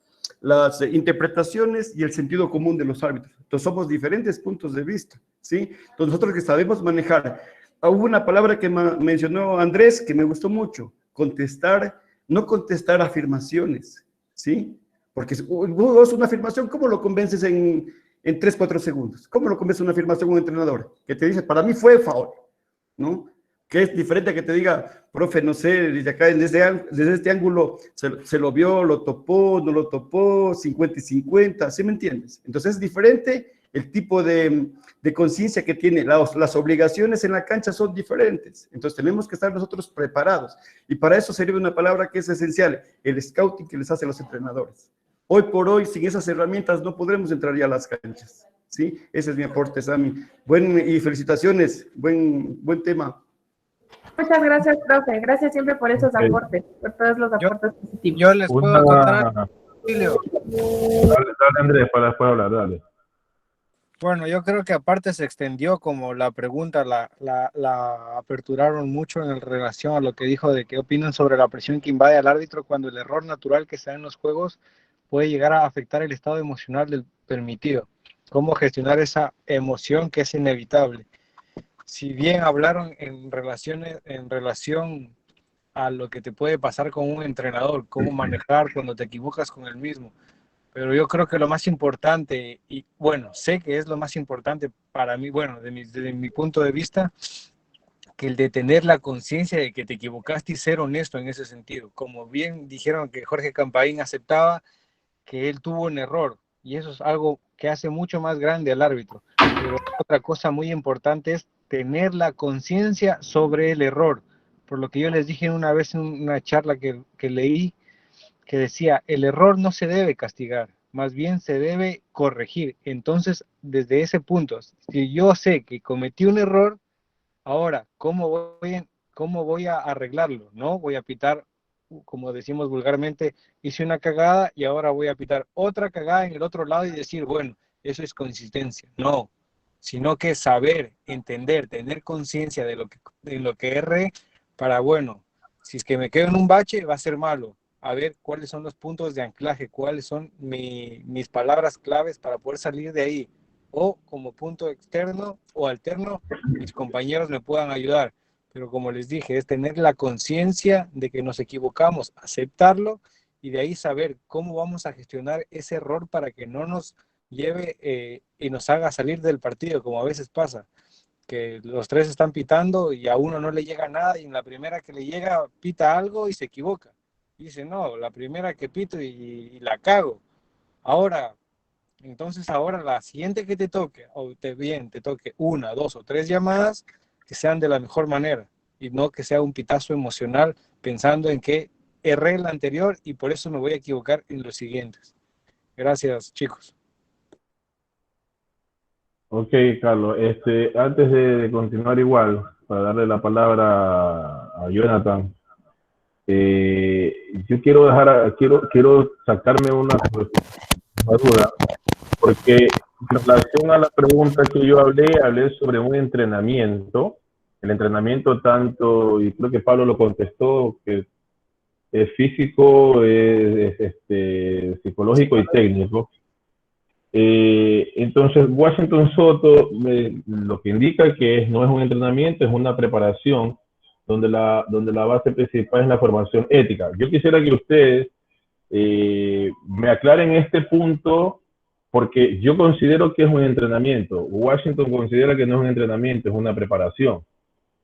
interpretaciones y el sentido común de los árbitros. Entonces somos diferentes puntos de vista, ¿sí? Entonces nosotros que sabemos manejar. Hubo una palabra que mencionó Andrés que me gustó mucho, contestar, no contestar afirmaciones, ¿sí? Porque vos una afirmación, ¿cómo lo convences en en 3, 4 segundos. ¿Cómo lo convence una afirmación un entrenador? Que te dice, para mí fue foul, ¿no? Que es diferente a que te diga, profe, no sé, desde acá, desde este ángulo, se lo vio, lo topó, no lo topó, 50 y 50, ¿sí me entiendes? Entonces es diferente el tipo de conciencia que tiene, las obligaciones en la cancha son diferentes, entonces tenemos que estar nosotros preparados, y para eso sirve una palabra que es esencial, el scouting que les hacen los entrenadores. Hoy por hoy, sin esas herramientas, no podremos entrar ya a las canchas, ¿sí? Ese es mi aporte, Sammy. Y felicitaciones, buen tema. Muchas gracias, profe. Gracias siempre por esos aportes, por todos los aportes positivos. Yo les puedo contar, Dale, Andrés, para después hablar, dale. bueno, yo creo que aparte se extendió como la pregunta, la aperturaron mucho en relación a lo que dijo de qué opinan sobre la presión que invade al árbitro cuando el error natural que se da en los juegos puede llegar a afectar el estado emocional del permitido. Cómo gestionar esa emoción que es inevitable. Si bien hablaron en relación a lo que te puede pasar con un entrenador, cómo manejar cuando te equivocas con el mismo, pero yo creo que lo más importante, y bueno, sé que es lo más importante para mí, bueno, desde mi punto de vista, que el de tener la conciencia de que te equivocaste y ser honesto en ese sentido. Como bien dijeron que Jorge Campaín aceptaba que él tuvo un error, y eso es algo que hace mucho más grande al árbitro. Pero otra cosa muy importante es tener la conciencia sobre el error. Por lo que yo les dije una vez en una charla que leí, que decía, el error no se debe castigar, más bien se debe corregir. Entonces, desde ese punto, si yo sé que cometí un error, ahora, ¿cómo voy a arreglarlo? No voy a pitar, como decimos vulgarmente, hice una cagada y ahora voy a pitar otra cagada en el otro lado y decir, bueno, eso es consistencia. No, sino que saber, entender, tener conciencia de lo que erré para, bueno, si es que me quedo en un bache, va a ser malo. A ver cuáles son los puntos de anclaje, cuáles son mis palabras claves para poder salir de ahí. O como punto externo o alterno, mis compañeros me puedan ayudar. Pero como les dije, es tener la conciencia de que nos equivocamos, aceptarlo y de ahí saber cómo vamos a gestionar ese error para que no nos lleve y nos haga salir del partido, como a veces pasa, que los tres están pitando y a uno no le llega nada y en la primera que le llega pita algo y se equivoca. Y dice, no, la primera que pito y la cago. Entonces ahora la siguiente que te toque, te toque 1, 2 o 3 llamadas, que sean de la mejor manera y no que sea un pitazo emocional pensando en que erré la anterior y por eso me voy a equivocar en los siguientes. Gracias, chicos. Ok, Carlos, antes de continuar igual, para darle la palabra a Jonathan, yo quiero sacarme una duda, porque en relación a la pregunta que yo hablé sobre un entrenamiento, el entrenamiento tanto, y creo que Pablo lo contestó, que es físico, es psicológico y técnico. Entonces Washington Soto lo que indica que no es un entrenamiento, es una preparación donde la base principal es la formación ética. Yo quisiera que ustedes me aclaren este punto, porque yo considero que es un entrenamiento. Washington considera que no es un entrenamiento, es una preparación.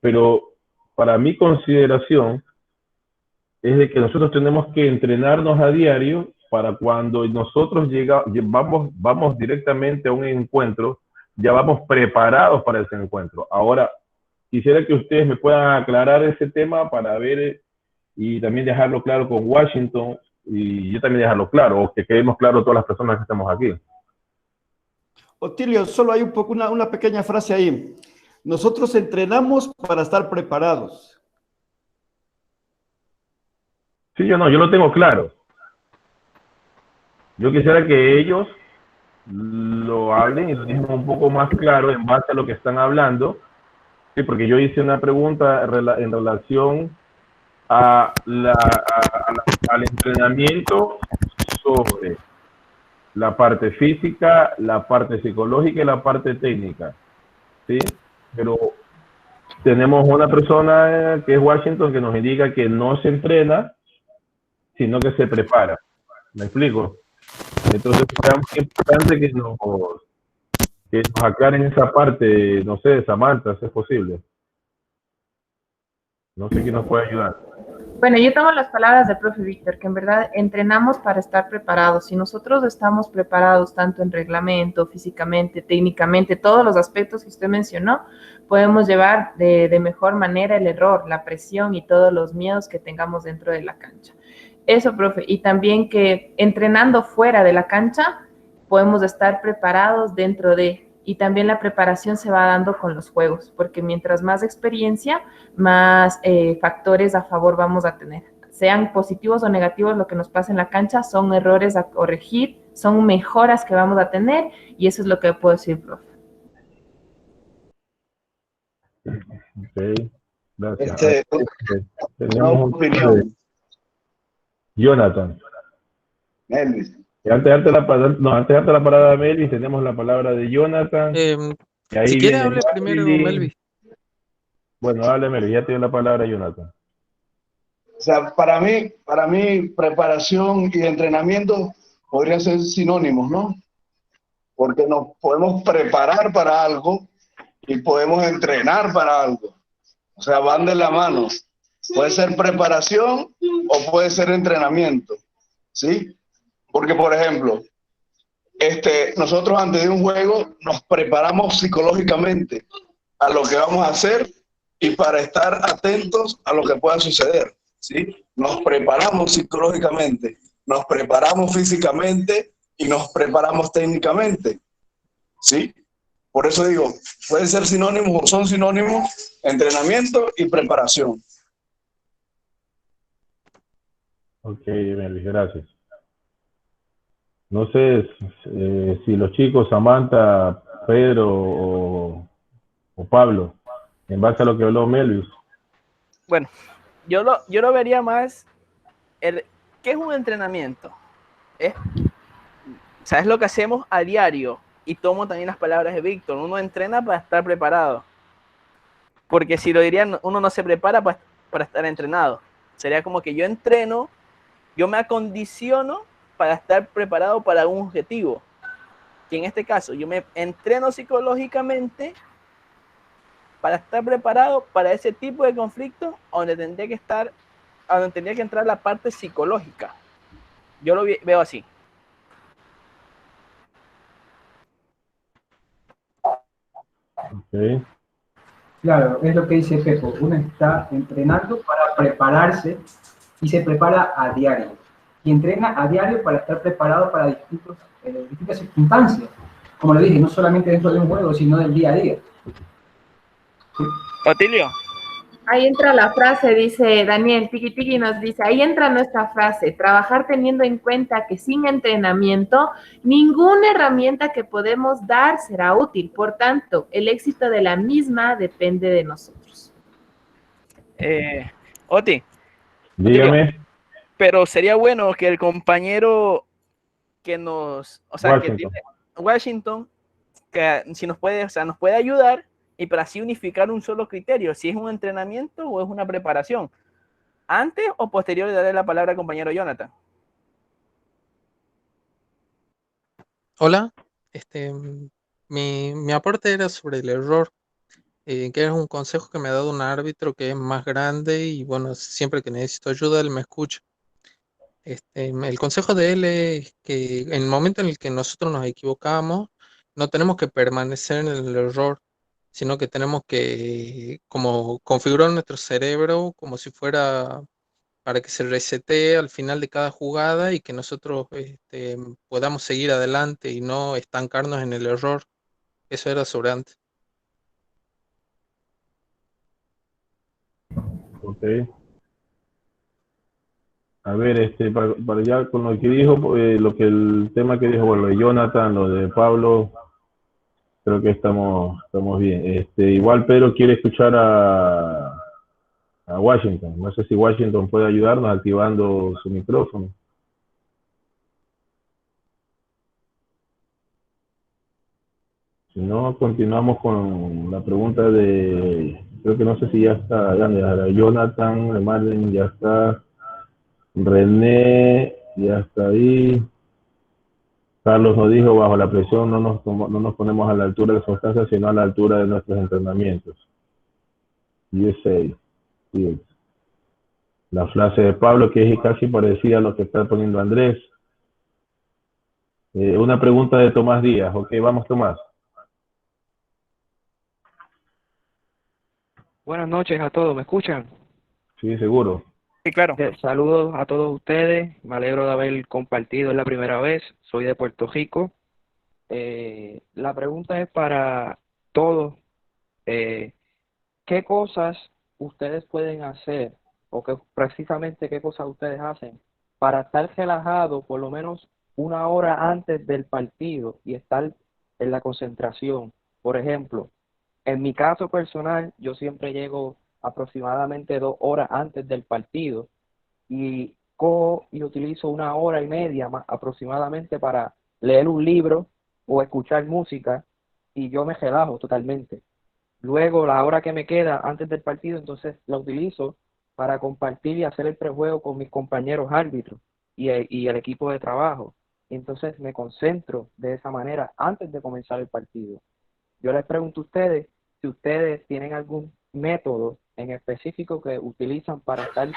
Pero para mi consideración es de que nosotros tenemos que entrenarnos a diario para cuando nosotros vamos directamente a un encuentro, ya vamos preparados para ese encuentro. Ahora, quisiera que ustedes me puedan aclarar ese tema para ver y también dejarlo claro con Washington y yo también dejarlo claro, o que quedemos claros todas las personas que estamos aquí. Otilio, solo hay una pequeña frase ahí. Nosotros entrenamos para estar preparados. Sí, yo lo tengo claro. Yo quisiera que ellos lo hablen y lo digan un poco más claro en base a lo que están hablando. Sí, porque yo hice una pregunta en relación al entrenamiento sobre la parte física, la parte psicológica y la parte técnica, ¿sí? Pero tenemos una persona que es Washington que nos indica que no se entrena, sino que se prepara. ¿Me explico? Entonces es muy importante que nos aclaren esa parte, no sé, Samantha, si es posible. No sé quién nos puede ayudar. Bueno, yo tomo las palabras del profe Víctor, que en verdad entrenamos para estar preparados. Si nosotros estamos preparados tanto en reglamento, físicamente, técnicamente, todos los aspectos que usted mencionó, podemos llevar de mejor manera el error, la presión y todos los miedos que tengamos dentro de la cancha. Eso, profe. Y también que entrenando fuera de la cancha, podemos estar preparados dentro de... Y también la preparación se va dando con los juegos, porque mientras más experiencia, más factores a favor vamos a tener. Sean positivos o negativos lo que nos pasa en la cancha, son errores a corregir, son mejoras que vamos a tener, y eso es lo que puedo decir, profe. Ok, gracias. Una opinión. Jonathan. Melvis. Antes de darte la palabra a Melvis, tenemos la palabra de Jonathan. Y ahí si quiere, hable Melvis. primero, Melvis. Bueno, hable Melvis, ya tiene la palabra Jonathan. O sea, para mí, preparación y entrenamiento podrían ser sinónimos, ¿no? Porque nos podemos preparar para algo y podemos entrenar para algo. O sea, van de la mano. Puede ser preparación o puede ser entrenamiento, ¿sí? Porque, por ejemplo, nosotros antes de un juego nos preparamos psicológicamente a lo que vamos a hacer y para estar atentos a lo que pueda suceder, ¿sí? Nos preparamos psicológicamente, nos preparamos físicamente y nos preparamos técnicamente, ¿sí? Por eso digo, pueden ser sinónimos o son sinónimos entrenamiento y preparación. Ok, Melvis, gracias. No sé si los chicos, Samantha, Pedro o Pablo, en base a lo que habló Melvis. Bueno, yo lo vería más, ¿qué es un entrenamiento? ¿Sabes lo que hacemos a diario? Y tomo también las palabras de Víctor, uno entrena para estar preparado. Porque si lo dirían, uno no se prepara para estar entrenado. Sería como que yo entreno, yo me acondiciono para estar preparado para un objetivo. Y en este caso, yo me entreno psicológicamente para estar preparado para ese tipo de conflicto donde tendría que entrar la parte psicológica. Yo lo veo así. Okay. Claro, es lo que dice Pepo. Uno está entrenando para prepararse y se prepara a diario. Y entrena a diario para estar preparado para distintas circunstancias. Como lo dije, no solamente dentro de un juego, sino del día a día. ¿Sí? Otilio. Ahí entra la frase, dice Daniel, Tiki nos dice, ahí entra nuestra frase, trabajar teniendo en cuenta que sin entrenamiento, ninguna herramienta que podemos dar será útil. Por tanto, el éxito de la misma depende de nosotros. Oti. Dígame. Pero sería bueno que el compañero que Washington, que si nos puede, nos puede ayudar y para así unificar un solo criterio, si es un entrenamiento o es una preparación. Antes o posterior de darle la palabra al compañero Jonathan. Hola, mi aporte era sobre el error, que es un consejo que me ha dado un árbitro que es más grande y bueno, siempre que necesito ayuda él me escucha. El consejo de él es que en el momento en el que nosotros nos equivocamos, no tenemos que permanecer en el error, sino que tenemos que como configurar nuestro cerebro como si fuera para que se resetee al final de cada jugada y que nosotros podamos seguir adelante y no estancarnos en el error. Eso era sobre antes. Ok. A ver, para ya con lo que dijo, el tema que dijo, bueno, lo de Jonathan, lo de Pablo, creo que estamos bien. Igual Pedro quiere escuchar a Washington. No sé si Washington puede ayudarnos activando su micrófono. Si no, continuamos con la pregunta creo que no sé si ya está, Jonathan, Marlene ya está, René ya está ahí. Carlos nos dijo, bajo la presión no nos ponemos a la altura de las circunstancias, sino a la altura de nuestros entrenamientos. USA. Sí. La frase de Pablo, que es casi parecida a lo que está poniendo Andrés. Una pregunta de Tomás Díaz. Ok, vamos, Tomás. Buenas noches a todos, ¿me escuchan? Sí, seguro. Sí, claro. Saludos a todos ustedes, me alegro de haber compartido, es la primera vez, soy de Puerto Rico. La pregunta es para todos, ¿qué cosas ustedes pueden hacer o precisamente qué cosas ustedes hacen para estar relajados por lo menos una hora antes del partido y estar en la concentración? Por ejemplo, en mi caso personal, yo siempre llego aproximadamente 2 horas antes del partido y cojo y utilizo 1 hora y media aproximadamente para leer un libro o escuchar música y yo me relajo totalmente. Luego, la hora que me queda antes del partido, entonces la utilizo para compartir y hacer el prejuego con mis compañeros árbitros y el equipo de trabajo. Entonces me concentro de esa manera antes de comenzar el partido. Yo les pregunto a ustedes si ustedes tienen algún método en específico que utilizan para estar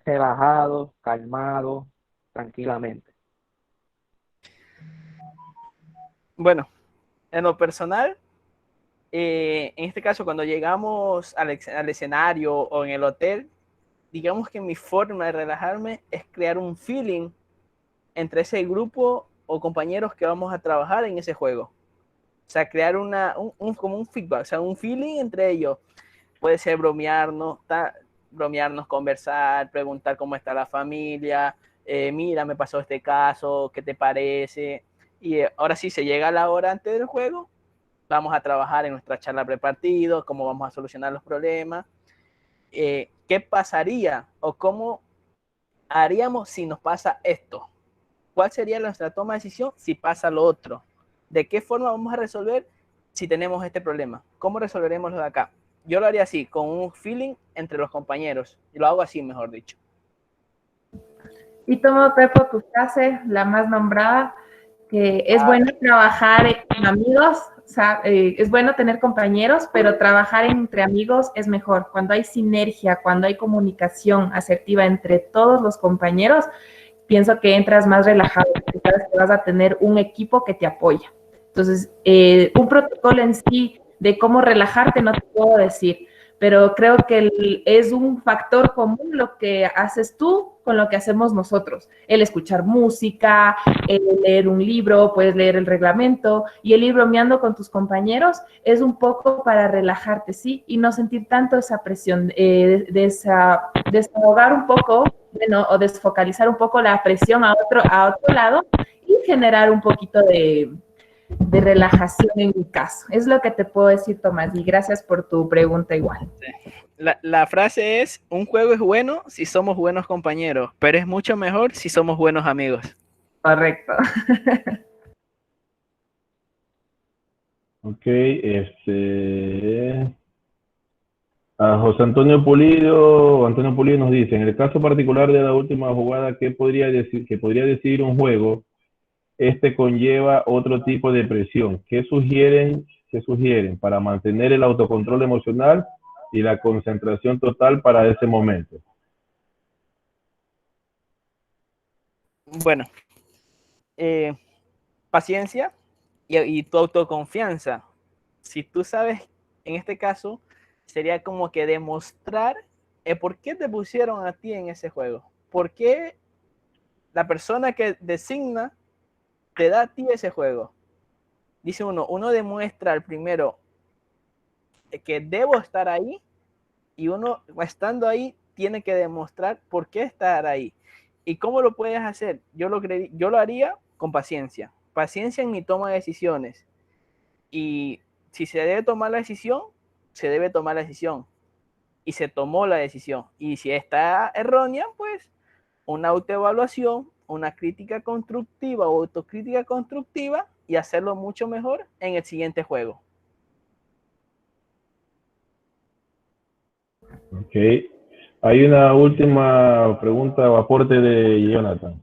relajados, calmados, tranquilamente. Bueno, en lo personal, en este caso, cuando llegamos al escenario o en el hotel, digamos que mi forma de relajarme es crear un feeling entre ese grupo o compañeros que vamos a trabajar en ese juego. O sea, crear como un feedback, o sea, un feeling entre ellos. Puede ser bromearnos, conversar, preguntar cómo está la familia, mira, me pasó este caso, ¿qué te parece? Y ahora sí, se llega la hora antes del juego, vamos a trabajar en nuestra charla prepartido, cómo vamos a solucionar los problemas, qué pasaría o cómo haríamos si nos pasa esto, cuál sería nuestra toma de decisión si pasa lo otro, de qué forma vamos a resolver si tenemos este problema, cómo resolveremos lo de acá. Yo lo haría así, con un feeling entre los compañeros, y lo hago así, mejor dicho. Y tomo, Pepo, tu frase, la más nombrada, que es bueno trabajar con amigos, o sea, es bueno tener compañeros, pero trabajar entre amigos es mejor. Cuando hay sinergia, cuando hay comunicación asertiva entre todos los compañeros, pienso que entras más relajado, porque sabes que vas a tener un equipo que te apoya. Entonces, un protocolo en sí de cómo relajarte no te puedo decir, pero creo que es un factor común lo que haces tú con lo que hacemos nosotros. El escuchar música, el leer un libro, puedes leer el reglamento, y el ir bromeando con tus compañeros es un poco para relajarte, ¿sí? Y no sentir tanto esa presión, desahogar un poco, bueno, o desfocalizar un poco la presión a otro lado y generar un poquito de relajación en mi caso. Es lo que te puedo decir, Tomás, y gracias por tu pregunta igual. La frase es, un juego es bueno si somos buenos compañeros, pero es mucho mejor si somos buenos amigos. Correcto. Ok, José Antonio Pulido nos dice, en el caso particular de la última jugada, ¿qué podría decidir un juego? Este conlleva otro tipo de presión. ¿Qué sugieren para mantener el autocontrol emocional y la concentración total para ese momento? Bueno, paciencia y tu autoconfianza. Si tú sabes, en este caso, sería como que demostrar por qué te pusieron a ti en ese juego. ¿Por qué la persona que designa te da a ti ese juego? Dice uno demuestra al primero que debo estar ahí, y uno estando ahí tiene que demostrar por qué estar ahí. ¿Y cómo lo puedes hacer? Yo lo haría con paciencia en mi toma de decisiones, y si se debe tomar la decisión, se debe tomar la decisión, y se tomó la decisión, y si está errónea, pues una autoevaluación, una crítica constructiva o autocrítica constructiva, y hacerlo mucho mejor en el siguiente juego. Ok. Hay una última pregunta o aporte de Jonathan.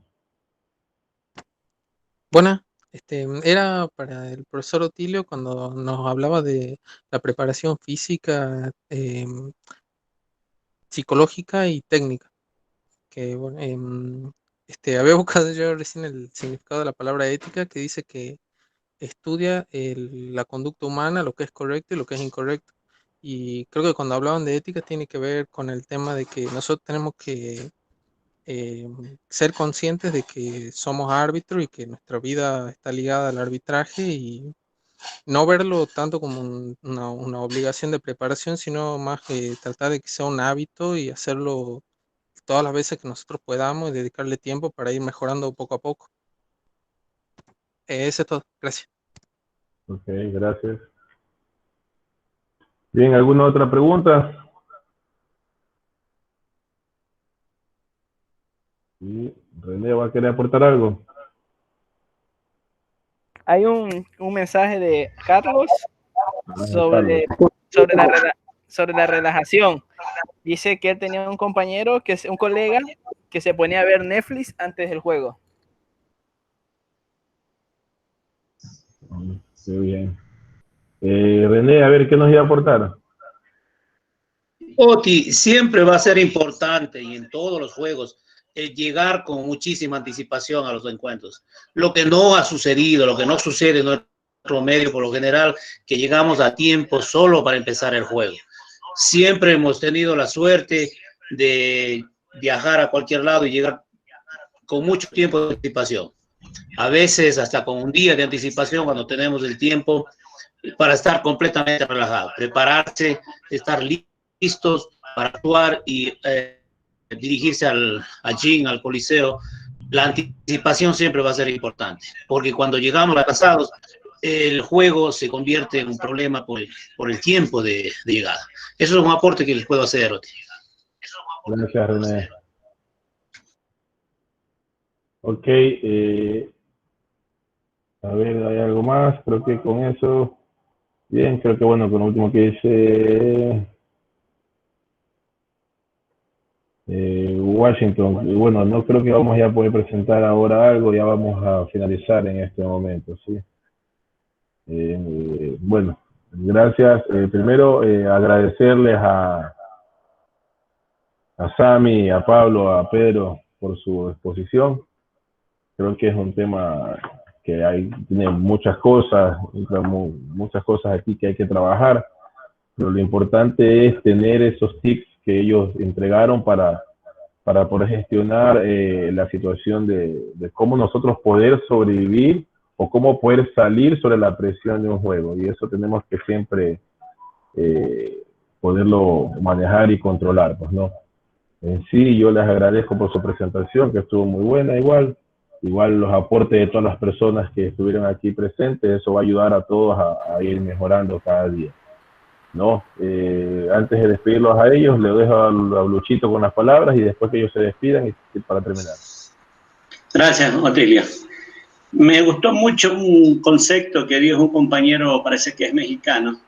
Buenas. Era para el profesor Otilio cuando nos hablaba de la preparación física, psicológica y técnica. Que bueno, había buscado yo recién el significado de la palabra ética, que dice que estudia la conducta humana, lo que es correcto y lo que es incorrecto. Y creo que cuando hablaban de ética tiene que ver con el tema de que nosotros tenemos que ser conscientes de que somos árbitros y que nuestra vida está ligada al arbitraje, y no verlo tanto como una obligación de preparación, sino más que tratar de que sea un hábito y hacerlo todas las veces que nosotros podamos y dedicarle tiempo para ir mejorando poco a poco. Eso es todo. Gracias. Ok, gracias. Bien, ¿alguna otra pregunta? Sí, René, ¿va a querer aportar algo? Hay un mensaje de Carlos sobre, Carlos. sobre la relajación. Dice que él tenía un compañero, un colega, que se ponía a ver Netflix antes del juego. Qué bien. René, a ver, ¿qué nos iba a aportar? Oti, siempre va a ser importante y en todos los juegos llegar con muchísima anticipación a los encuentros. Lo que no ha sucedido, lo que no sucede en nuestro medio por lo general, que llegamos a tiempo solo para empezar el juego. Siempre hemos tenido la suerte de viajar a cualquier lado y llegar con mucho tiempo de anticipación. A veces hasta con un día de anticipación cuando tenemos el tiempo para estar completamente relajados, prepararse, estar listos para actuar y dirigirse al gym, al coliseo. La anticipación siempre va a ser importante, porque cuando llegamos atrasados, el juego se convierte en un problema por el tiempo de llegada. Eso es un aporte que les puedo hacer, Oti. Gracias, René. Ok, a ver, ¿hay algo más? Creo que con eso, bien, creo que bueno, con lo último que dice Washington, y bueno, no creo que vamos ya a poder presentar ahora algo, ya vamos a finalizar en este momento, ¿sí? Bueno, gracias. Primero, agradecerles a Sami, a Pablo, a Pedro por su exposición. Creo que es un tema que tiene muchas cosas aquí que hay que trabajar, pero lo importante es tener esos tips que ellos entregaron para poder gestionar la situación de cómo nosotros poder sobrevivir o cómo poder salir sobre la presión de un juego. Y eso tenemos que siempre poderlo manejar y controlar, pues, ¿no? En sí, yo les agradezco por su presentación, que estuvo muy buena igual los aportes de todas las personas que estuvieron aquí presentes, eso va a ayudar a todos a ir mejorando cada día, ¿no? Antes de despedirlos a ellos, le dejo a Luchito con las palabras y después que ellos se despidan y para terminar. Gracias, Otilio. Me gustó mucho un concepto que dijo un compañero, parece que es mexicano,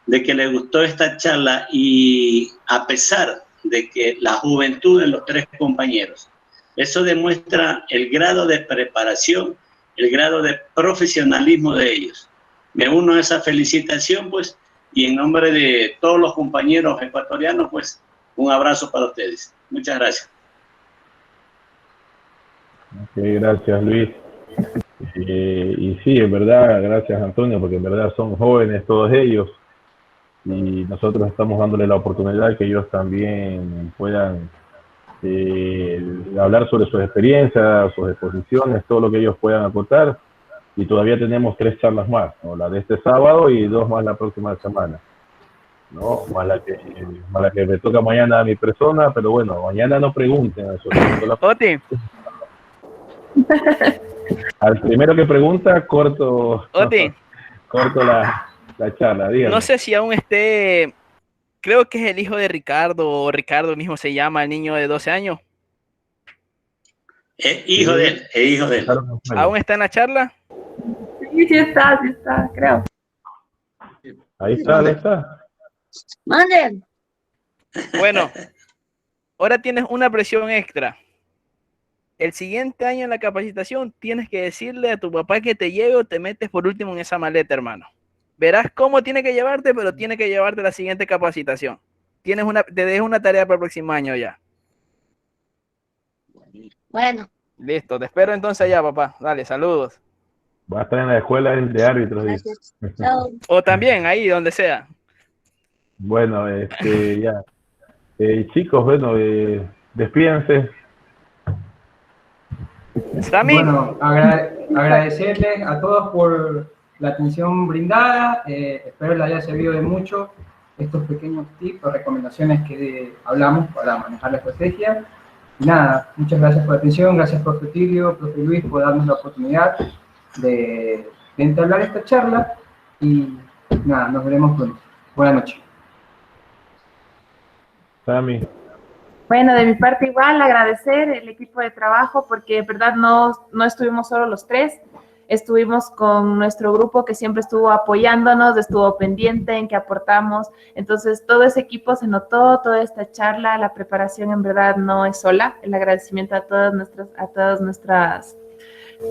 de que le gustó esta charla y a pesar de que la juventud de los tres compañeros, eso demuestra el grado de preparación, el grado de profesionalismo de ellos. Me uno a esa felicitación, pues, y en nombre de todos los compañeros ecuatorianos, pues, un abrazo para ustedes. Muchas gracias. Okay, gracias, Luis. Y sí, en verdad, gracias, Antonio, porque en verdad son jóvenes todos ellos y nosotros estamos dándole la oportunidad que ellos también puedan hablar sobre sus experiencias, sus exposiciones, todo lo que ellos puedan aportar. Y todavía tenemos 3 charlas más, ¿no? La de este sábado y 2 más la próxima semana, ¿no? Más la que me toca mañana a mi persona, pero bueno, mañana no pregunten eso. Oti. Al primero que pregunta, corto la charla, dígame. No sé si aún esté, creo que es el hijo de Ricardo, o Ricardo mismo se llama, el niño de 12 años. Hijo de él. ¿Aún está en la charla? Sí está, creo. Ahí está. Manden. Bueno, ahora tienes una presión extra. el siguiente año en la capacitación tienes que decirle a tu papá que te lleve o te metes por último en esa maleta, hermano. Verás cómo tiene que llevarte, pero tiene que llevarte la siguiente capacitación. Te dejo una tarea para el próximo año ya. Bueno. Listo, te espero entonces allá, papá. Dale, saludos. Va a estar en la escuela de árbitros. Dice. O también, ahí, donde sea. Bueno, ya. Chicos, bueno, despídense. Bueno, agradecerles a todos por la atención brindada. Espero les haya servido de mucho estos pequeños tips o recomendaciones que hablamos para manejar la estrategia. Y nada, muchas gracias por la atención, gracias profe Tilio, profe Luis, por darnos la oportunidad de entablar esta charla y nada, nos veremos pronto. Buenas noches. Sami. Bueno, de mi parte igual agradecer el equipo de trabajo porque de verdad no estuvimos solo los tres, estuvimos con nuestro grupo que siempre estuvo apoyándonos, estuvo pendiente en que aportamos, entonces todo ese equipo se notó, toda esta charla, la preparación en verdad no es sola, el agradecimiento a todos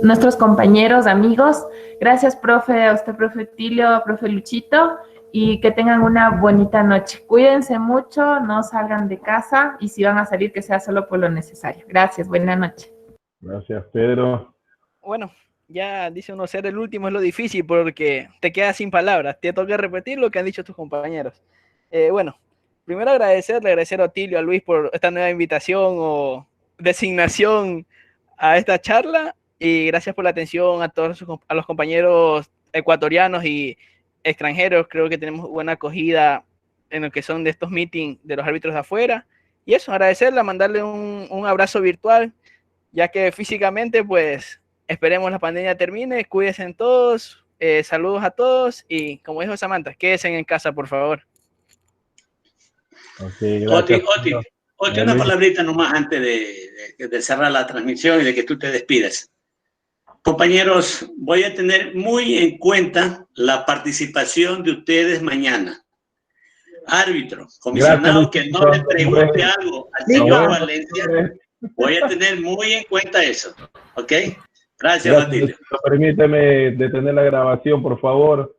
nuestros compañeros, amigos, gracias profe, a usted profe Tilio, profe Luchito, y que tengan una bonita noche. Cuídense mucho, no salgan de casa y si van a salir que sea solo por lo necesario. Gracias, buena noche. Gracias, Pedro. Bueno, ya dice uno, ser el último es lo difícil porque te quedas sin palabras. Te toca repetir lo que han dicho tus compañeros. Bueno, primero agradecer a Otilio, a Luis por esta nueva invitación o designación a esta charla y gracias por la atención a todos a los compañeros ecuatorianos y extranjeros. Creo que tenemos buena acogida en lo que son de estos meetings de los árbitros de afuera y eso, agradecerle, mandarle un abrazo virtual ya que físicamente pues esperemos la pandemia termine, cuídense en todos, saludos a todos y como dijo Samantha, quédense en casa por favor. Okay, Oti, una palabrita nomás antes de cerrar la transmisión y de que tú te despidas. Compañeros, voy a tener muy en cuenta la participación de ustedes mañana. Árbitro, comisionado, que no le pregunte algo al señor Valencia, voy a tener muy en cuenta eso. ¿Ok? Gracias, Batilio. Permíteme detener la grabación, por favor.